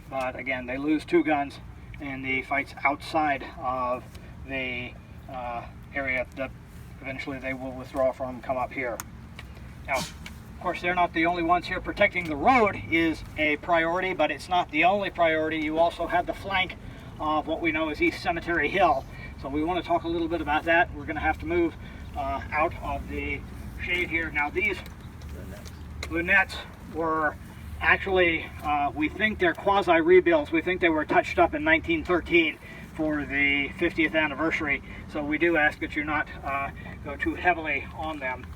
But again, they lose 2 guns in the fights outside of the area that eventually they will withdraw from, come up here. Now, of course, they're not the only ones here. Protecting the road is a priority, but it's not the only priority. You also have the flank of what we know as East Cemetery Hill. So we want to talk a little bit about that. We're going to have to move out of the shade here. Now these lunettes were actually, we think they're quasi-rebuilds. We think they were touched up in 1913 for the 50th anniversary. So we do ask that you not go too heavily on them.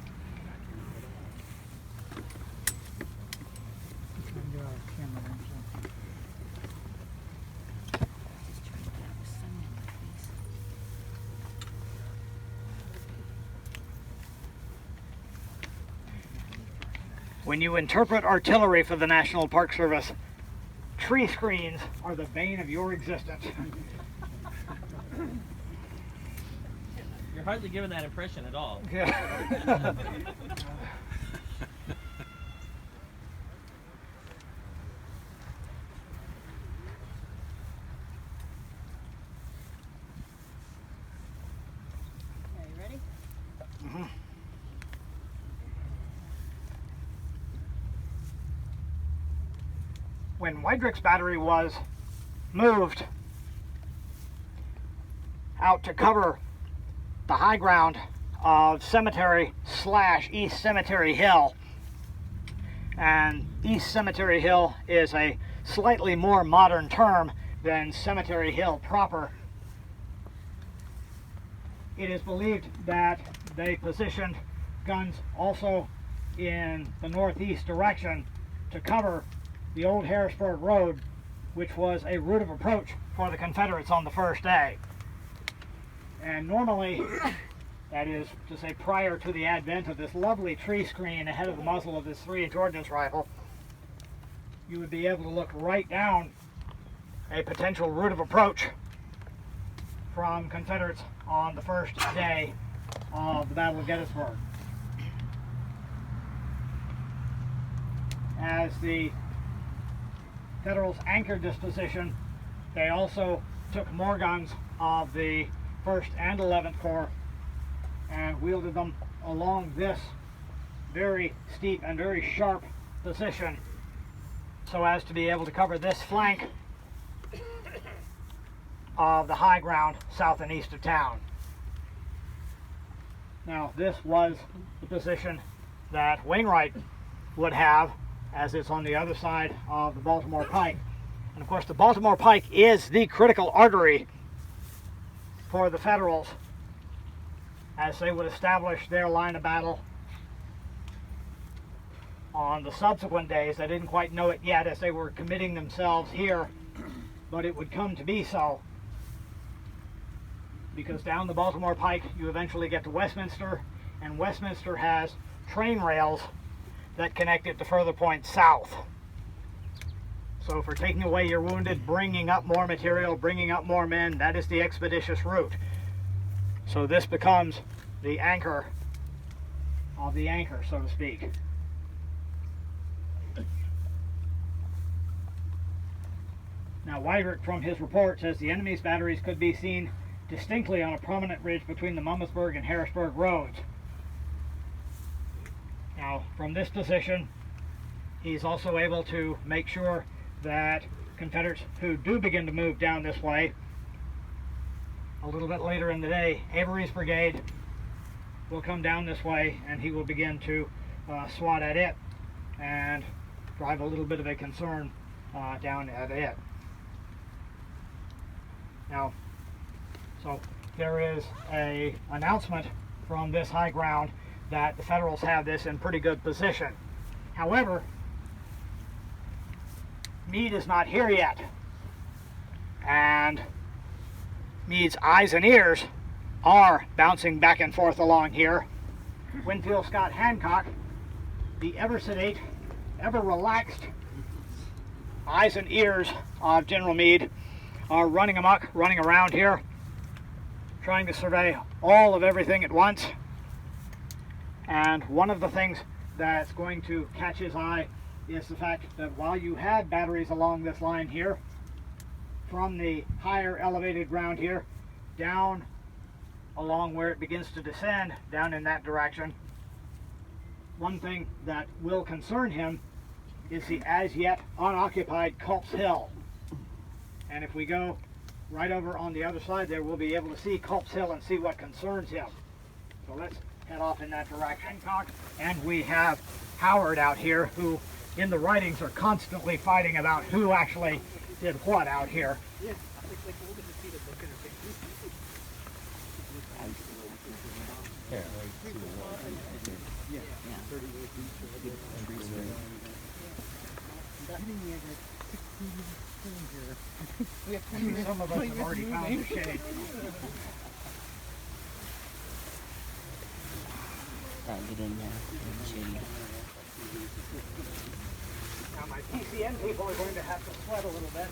When you interpret artillery for the National Park Service, tree screens are the bane of your existence. You're hardly giving that impression at all. Yeah. Okay, you ready? Mhm. When Weidrick's battery was moved out to cover the high ground of Cemetery / East Cemetery Hill, and East Cemetery Hill is a slightly more modern term than Cemetery Hill proper, it is believed that they positioned guns also in the northeast direction to cover the old Harrisburg Road, which was a route of approach for the Confederates on the first day. And normally, that is to say prior to the advent of this lovely tree screen ahead of the muzzle of this 3-inch ordnance rifle, you would be able to look right down a potential route of approach from Confederates on the first day of the Battle of Gettysburg. As the Federals anchored this position, they also took more guns of the 1st and 11th Corps and wielded them along this very steep and very sharp position so as to be able to cover this flank of the high ground south and east of town. Now this was the position that Wainwright would have, as it's on the other side of the Baltimore Pike. And of course the Baltimore Pike is the critical artery for the Federals as they would establish their line of battle on the subsequent days. They didn't quite know it yet as they were committing themselves here, but it would come to be so, because down the Baltimore Pike you eventually get to Westminster, and Westminster has train rails that connect it to further points south. So for taking away your wounded, bringing up more material, bringing up more men, that is the expeditious route. So this becomes the anchor of the anchor, so to speak. Now Weidrick, from his report, says the enemy's batteries could be seen distinctly on a prominent ridge between the Mummasburg and Harrisburg roads. Now, from this position, he's also able to make sure that Confederates who do begin to move down this way, a little bit later in the day, Avery's brigade will come down this way and he will begin to swat at it and drive a little bit of a concern down at it. Now, so there is an announcement from this high ground that the Federals have this in pretty good position. However, Meade is not here yet, and Meade's eyes and ears are bouncing back and forth along here. Winfield Scott Hancock, the ever sedate, ever relaxed eyes and ears of General Meade, are running amok, running around here, trying to survey all of everything at once. And one of the things that's going to catch his eye is the fact that while you had batteries along this line here, from the higher elevated ground here, down along where it begins to descend, down in that direction, one thing that will concern him is the as yet unoccupied Culps Hill. And if we go right over on the other side there, we'll be able to see Culps Hill and see what concerns him. So let's head off in that direction. And we have Howard out here, who in the writings are constantly fighting about who actually did what out here. Some of us have already found the shade. Get in there. Shady. Now my PCN people are going to have to sweat a little bit.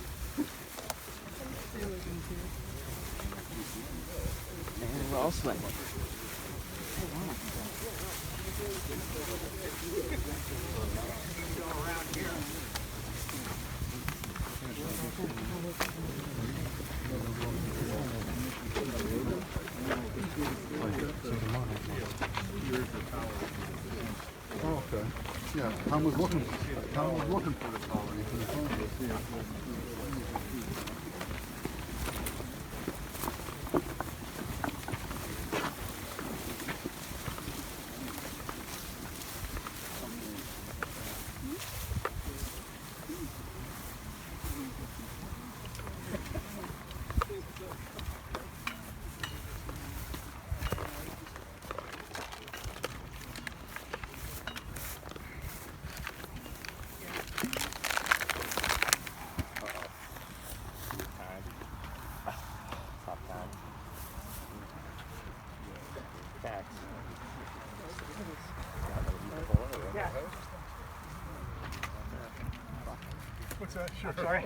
And we're all sweating. Go around here. Oh, okay. Yeah, Tom was looking for the tower. He couldn't find it. Yeah. What's that? Sure. Sorry?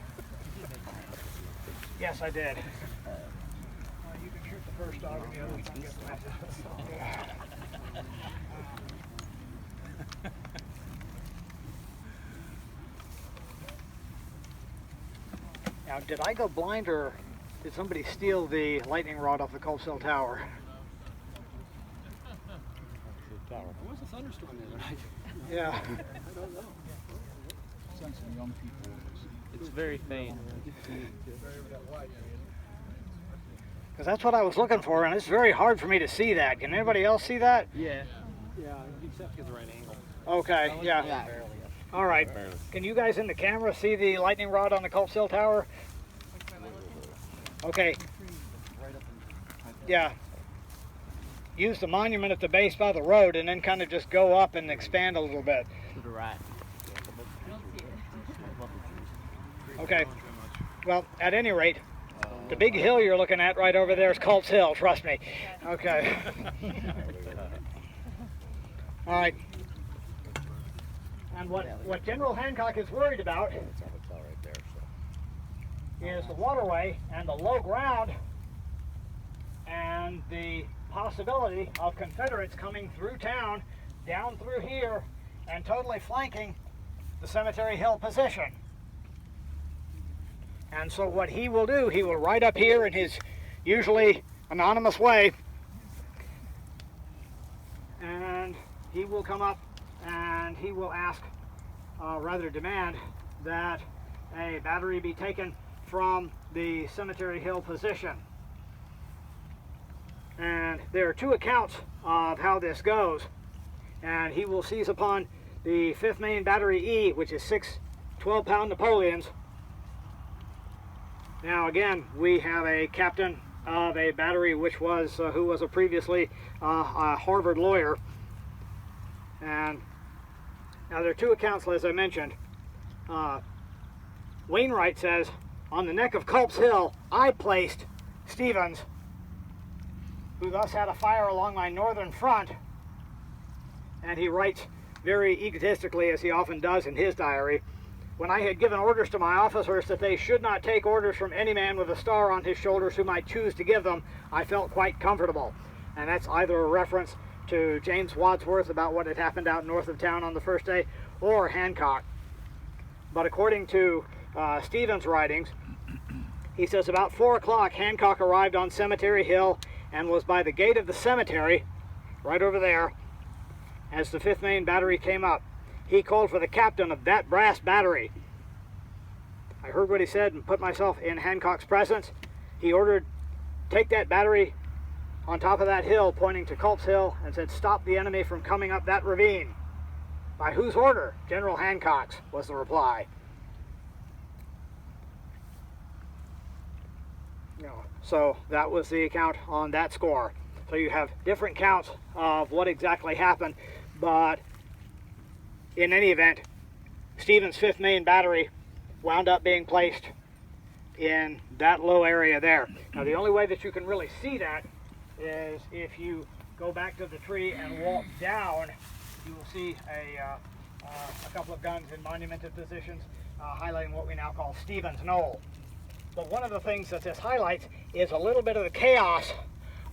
Yes, I did. You can shoot the first dog and the others can get the message. Now, did I go blind, or did somebody steal the lightning rod off the Culps Hill Tower? There was a thunderstorm the other night. Yeah. I don't know. Send some young people. It's very faint. Because that's what I was looking for, and it's very hard for me to see that. Can anybody else see that? Yeah. Yeah, you just have to get the right angle. Okay, yeah. All right. Can you guys in the camera see the lightning rod on the Culps Hill Tower? Okay. Yeah. Use the monument at the base by the road and then kind of just go up and expand a little bit. To the right. Okay. Well, at any rate, the big hill you're looking at right over there is Culps Hill, trust me. Okay. All right. And what General Hancock is worried about is the waterway and the low ground and the possibility of Confederates coming through town, down through here, and totally flanking the Cemetery Hill position. And so what he will do, he will ride up here in his usually anonymous way, and he will come up and he will ask, rather demand, that a battery be taken from the Cemetery Hill position. And there are two accounts of how this goes. And he will seize upon the 5th Maine Battery E, which is 6 12-pound Napoleons. Now again, we have a captain of a battery which was who was a previously a Harvard lawyer. And now there are two accounts, as I mentioned. Wainwright says, on the neck of Culps Hill, I placed Stevens, who thus had a fire along my northern front. And he writes very egotistically, as he often does in his diary, When I had given orders to my officers that they should not take orders from any man with a star on his shoulders who might choose to give them, I felt quite comfortable. And that's either a reference to James Wadsworth about what had happened out north of town on the first day, or Hancock. But according to Stevens' writings, he says about 4 o'clock Hancock arrived on Cemetery Hill and was by the gate of the cemetery, right over there, as the 5th Maine Battery came up. He called for the captain of that brass battery. I heard what he said and put myself in Hancock's presence. He ordered, take that battery on top of that hill, pointing to Culps Hill, and said, stop the enemy from coming up that ravine. By whose order? General Hancock's, was the reply. So that was the account on that score. So you have different counts of what exactly happened, but in any event, Stevens' 5th Maine Battery wound up being placed in that low area there. Now the only way that you can really see that is if you go back to the tree and walk down, you will see a couple of guns in monumented positions highlighting what we now call Stevens Knoll. But one of the things that this highlights is a little bit of the chaos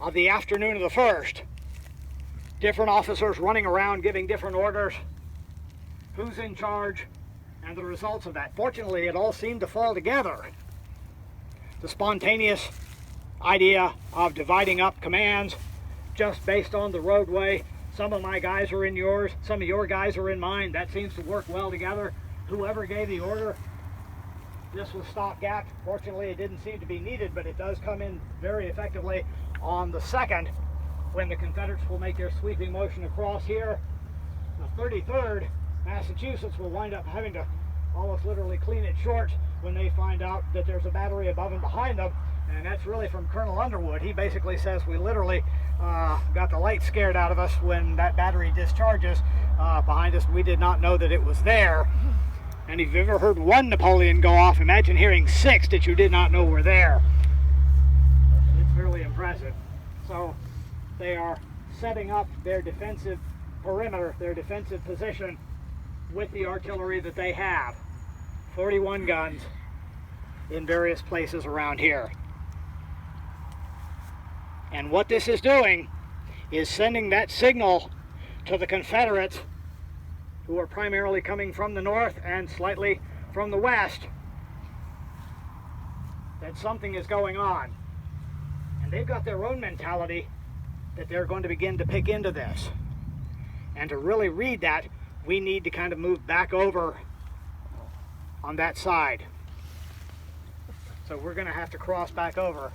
of the afternoon of the 1st. Different officers running around giving different orders, who's in charge, and the results of that. Fortunately, it all seemed to fall together. The spontaneous idea of dividing up commands just based on the roadway. Some of my guys are in yours, some of your guys are in mine. That seems to work well together. Whoever gave the order, this was stopgap. Fortunately, it didn't seem to be needed, but it does come in very effectively on the 2nd, when the Confederates will make their sweeping motion across here. The 33rd, Massachusetts, will wind up having to almost literally clean it short when they find out that there's a battery above and behind them, and that's really from Colonel Underwood. He basically says we literally got the light scared out of us when that battery discharges behind us. We did not know that it was there. And if you've ever heard one Napoleon go off, imagine hearing 6 that you did not know were there. It's fairly impressive. So they are setting up their defensive perimeter, their defensive position, with the artillery that they have. 41 guns in various places around here. And what this is doing is sending that signal to the Confederates, who are primarily coming from the north and slightly from the west, that something is going on. And they've got their own mentality that they're going to begin to pick into this. And to really read that, we need to kind of move back over on that side. So we're going to have to cross back over,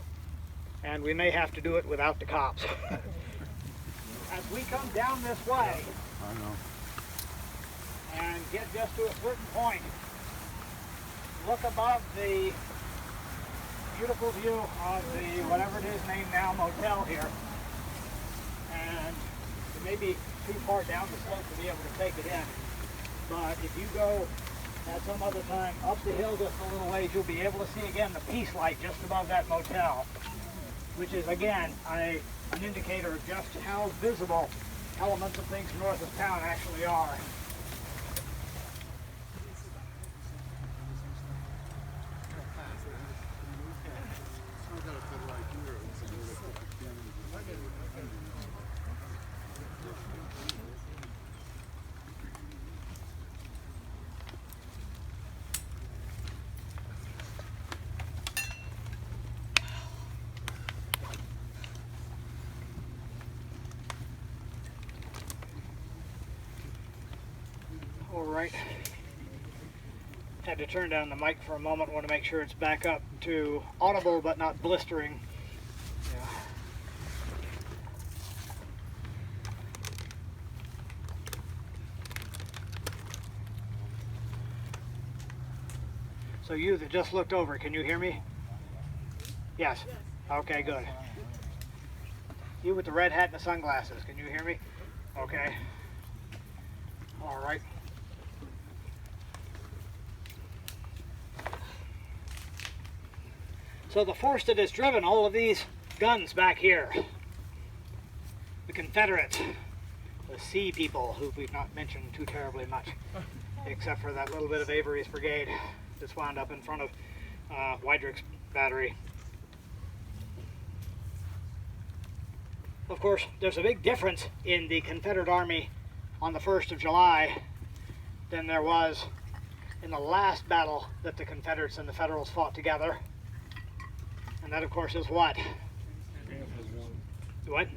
and we may have to do it without the cops. As we come down this way, I know. and get just to a certain point, look above the beautiful view of the, whatever it is named now, motel here. And it may be too far down the slope to be able to take it in, but if you go at some other time up the hill just a little ways, you'll be able to see again the peace light just above that motel, which is again an indicator of just how visible elements of things north of town actually are. All right. Had to turn down the mic for a moment. Want to make sure it's back up to audible but not blistering. Yeah. So you that just looked over, can you hear me? Yes. Okay, good. You with the red hat and the sunglasses, can you hear me? Okay. All right. So the force that has driven all of these guns back here, the Confederates, the sea people, who we've not mentioned too terribly much, except for that little bit of Avery's brigade that's wound up in front of Weidrich's battery. Of course, there's a big difference in the Confederate Army on the 1st of July than there was in the last battle that the Confederates and the Federals fought together. And that, of course, is what? What?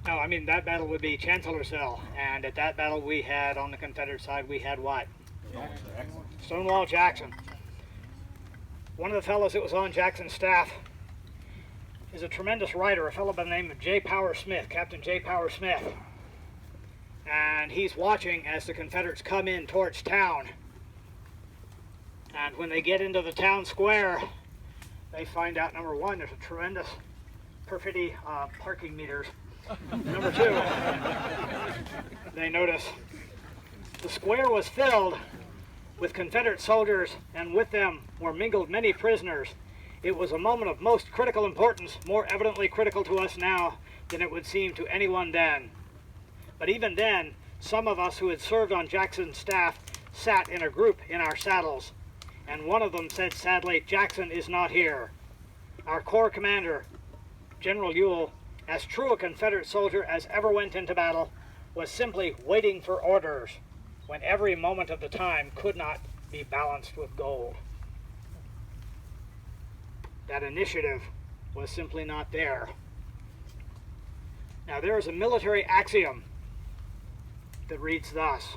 No, I mean, that battle would be Chancellorsville. And at that battle we had, on the Confederate side, we had what? Stonewall Jackson. One of the fellows that was on Jackson's staff is a tremendous writer, a fellow by the name of J. Power Smith, Captain J. Power Smith. And he's watching as the Confederates come in towards town. And when they get into the town square, they find out, number one, there's a tremendous perfidy parking meters. Number two, they notice the square was filled with Confederate soldiers, and with them were mingled many prisoners. It was a moment of most critical importance, more evidently critical to us now than it would seem to anyone then. But even then, some of us who had served on Jackson's staff sat in a group in our saddles, and one of them said sadly, "Jackson is not here." Our corps commander, General Ewell, as true a Confederate soldier as ever went into battle, was simply waiting for orders when every moment of the time could not be balanced with gold. That initiative was simply not there. Now, there is a military axiom that reads thus: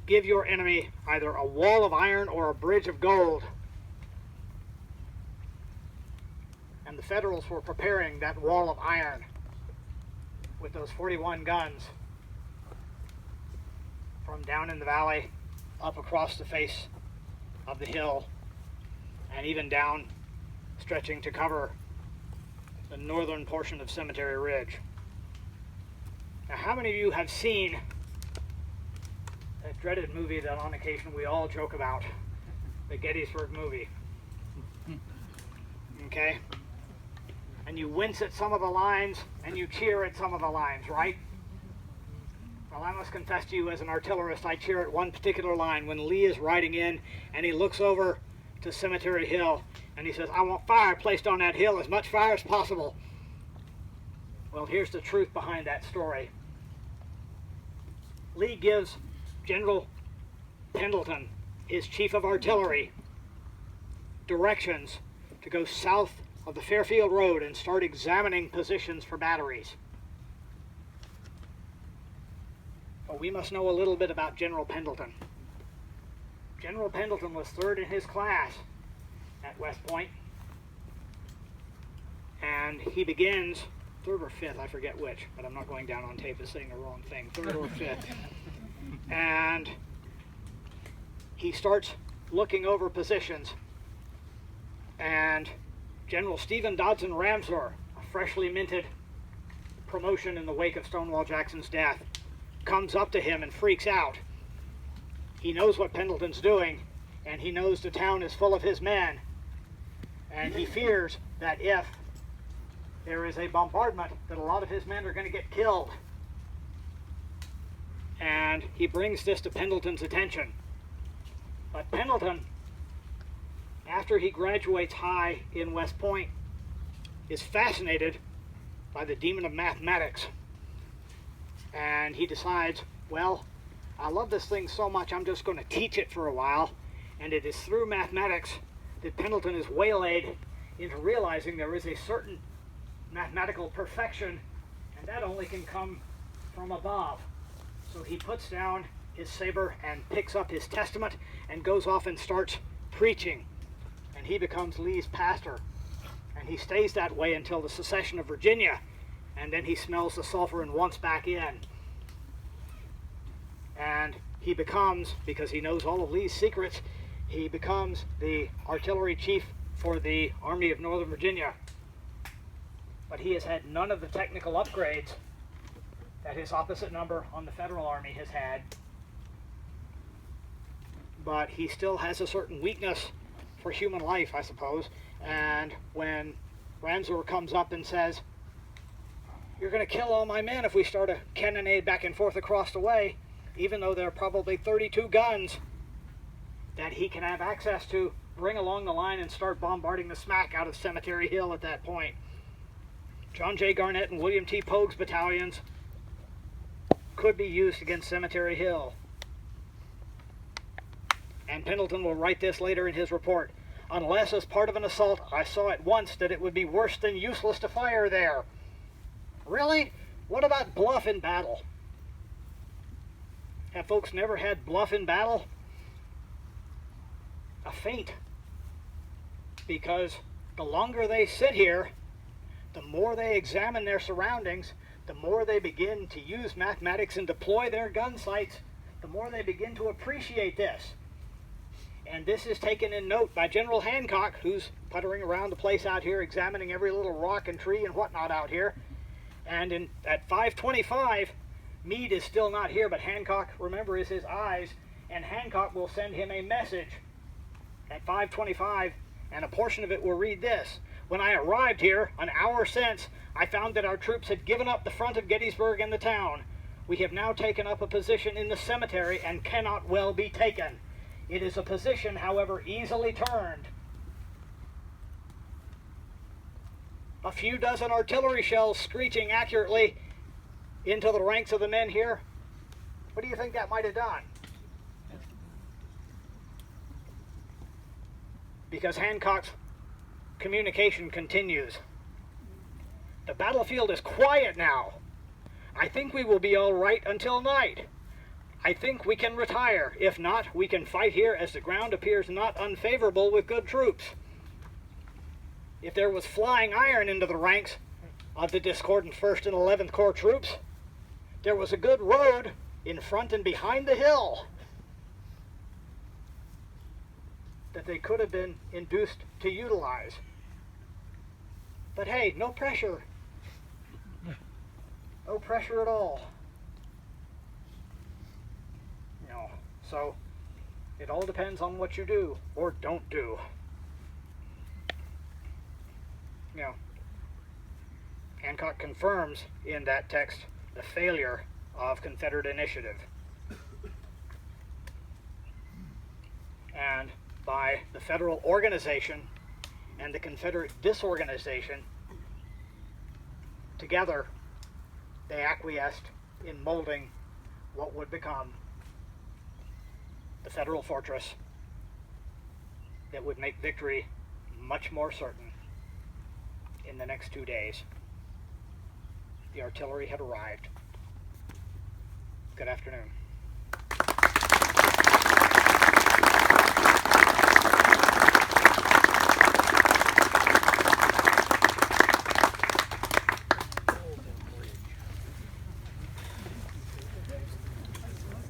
give your enemy either a wall of iron or a bridge of gold. And the Federals were preparing that wall of iron with those 41 guns from down in the valley up across the face of the hill, and even down, stretching to cover the northern portion of Cemetery Ridge. Now, how many of you have seen that dreaded movie that on occasion we all joke about, the Gettysburg movie? Okay? And you wince at some of the lines, and you cheer at some of the lines, right? Well, I must confess to you, as an artillerist, I cheer at one particular line when Lee is riding in, and he looks over to Cemetery Hill, and he says, "I want fire placed on that hill, as much fire as possible." Well, here's the truth behind that story. Lee gives General Pendleton, his chief of artillery, directions to go south of the Fairfield Road and start examining positions for batteries. But we must know a little bit about General Pendleton. General Pendleton was third in his class at West Point, and he begins, third or fifth, I forget which, but I'm not going down on tape as saying the wrong thing, third or fifth. And he starts looking over positions, and General Stephen Dodson Ramsor, a freshly minted promotion in the wake of Stonewall Jackson's death, comes up to him and freaks out. He knows what Pendleton's doing, and he knows the town is full of his men, and he fears that if there is a bombardment, that a lot of his men are going to get killed. And he brings this to Pendleton's attention. But Pendleton, after he graduates high in West Point, is fascinated by the demon of mathematics. And he decides, well, I love this thing so much, I'm just going to teach it for a while. And it is through mathematics that Pendleton is waylaid into realizing there is a certain mathematical perfection, and that only can come from above. So he puts down his saber and picks up his testament and goes off and starts preaching. And he becomes Lee's pastor. And he stays that way until the secession of Virginia, and then he smells the sulfur and wants back in. And he becomes, because he knows all of Lee's secrets, he becomes the artillery chief for the Army of Northern Virginia. But he has had none of the technical upgrades that his opposite number on the Federal Army has had. But he still has a certain weakness for human life, I suppose. And when Ramsor comes up and says, "You're going to kill all my men if we start a cannonade back and forth across the way," even though there are probably 32 guns that he can have access to, bring along the line and start bombarding the smack out of Cemetery Hill at that point. John J. Garnett and William T. Pogue's battalions could be used against Cemetery Hill. And Pendleton will write this later in his report. Unless as part of an assault, I saw at once that it would be worse than useless to fire there. Really? What about bluff in battle? Have folks never had bluff in battle? A feint. Because the longer they sit here, the more they examine their surroundings, the more they begin to use mathematics and deploy their gun sights, the more they begin to appreciate this. And this is taken in note by General Hancock, who's puttering around the place out here, examining every little rock and tree and whatnot out here. And at 5:25, Meade is still not here, but Hancock, remember, is his eyes, and Hancock will send him a message at 5:25, and a portion of it will read this. When I arrived here, an hour since, I found that our troops had given up the front of Gettysburg and the town. We have now taken up a position in the cemetery and cannot well be taken. It is a position, however, easily turned. A few dozen artillery shells screeching accurately into the ranks of the men here. What do you think that might have done? Because Hancock's communication continues. The battlefield is quiet now. I think we will be all right until night. I think we can retire. If not, we can fight here as the ground appears not unfavorable with good troops. If there was flying iron into the ranks of the discordant 1st and 11th Corps troops, there was a good road in front and behind the hill that they could have been induced to utilize. But hey, no pressure. No pressure at all. You know, so it all depends on what you do or don't do. You know, Hancock confirms in that text the failure of Confederate initiative. And by the Federal organization and the Confederate disorganization, together they acquiesced in molding what would become the Federal fortress that would make victory much more certain in the next 2 days. The artillery had arrived. Good afternoon.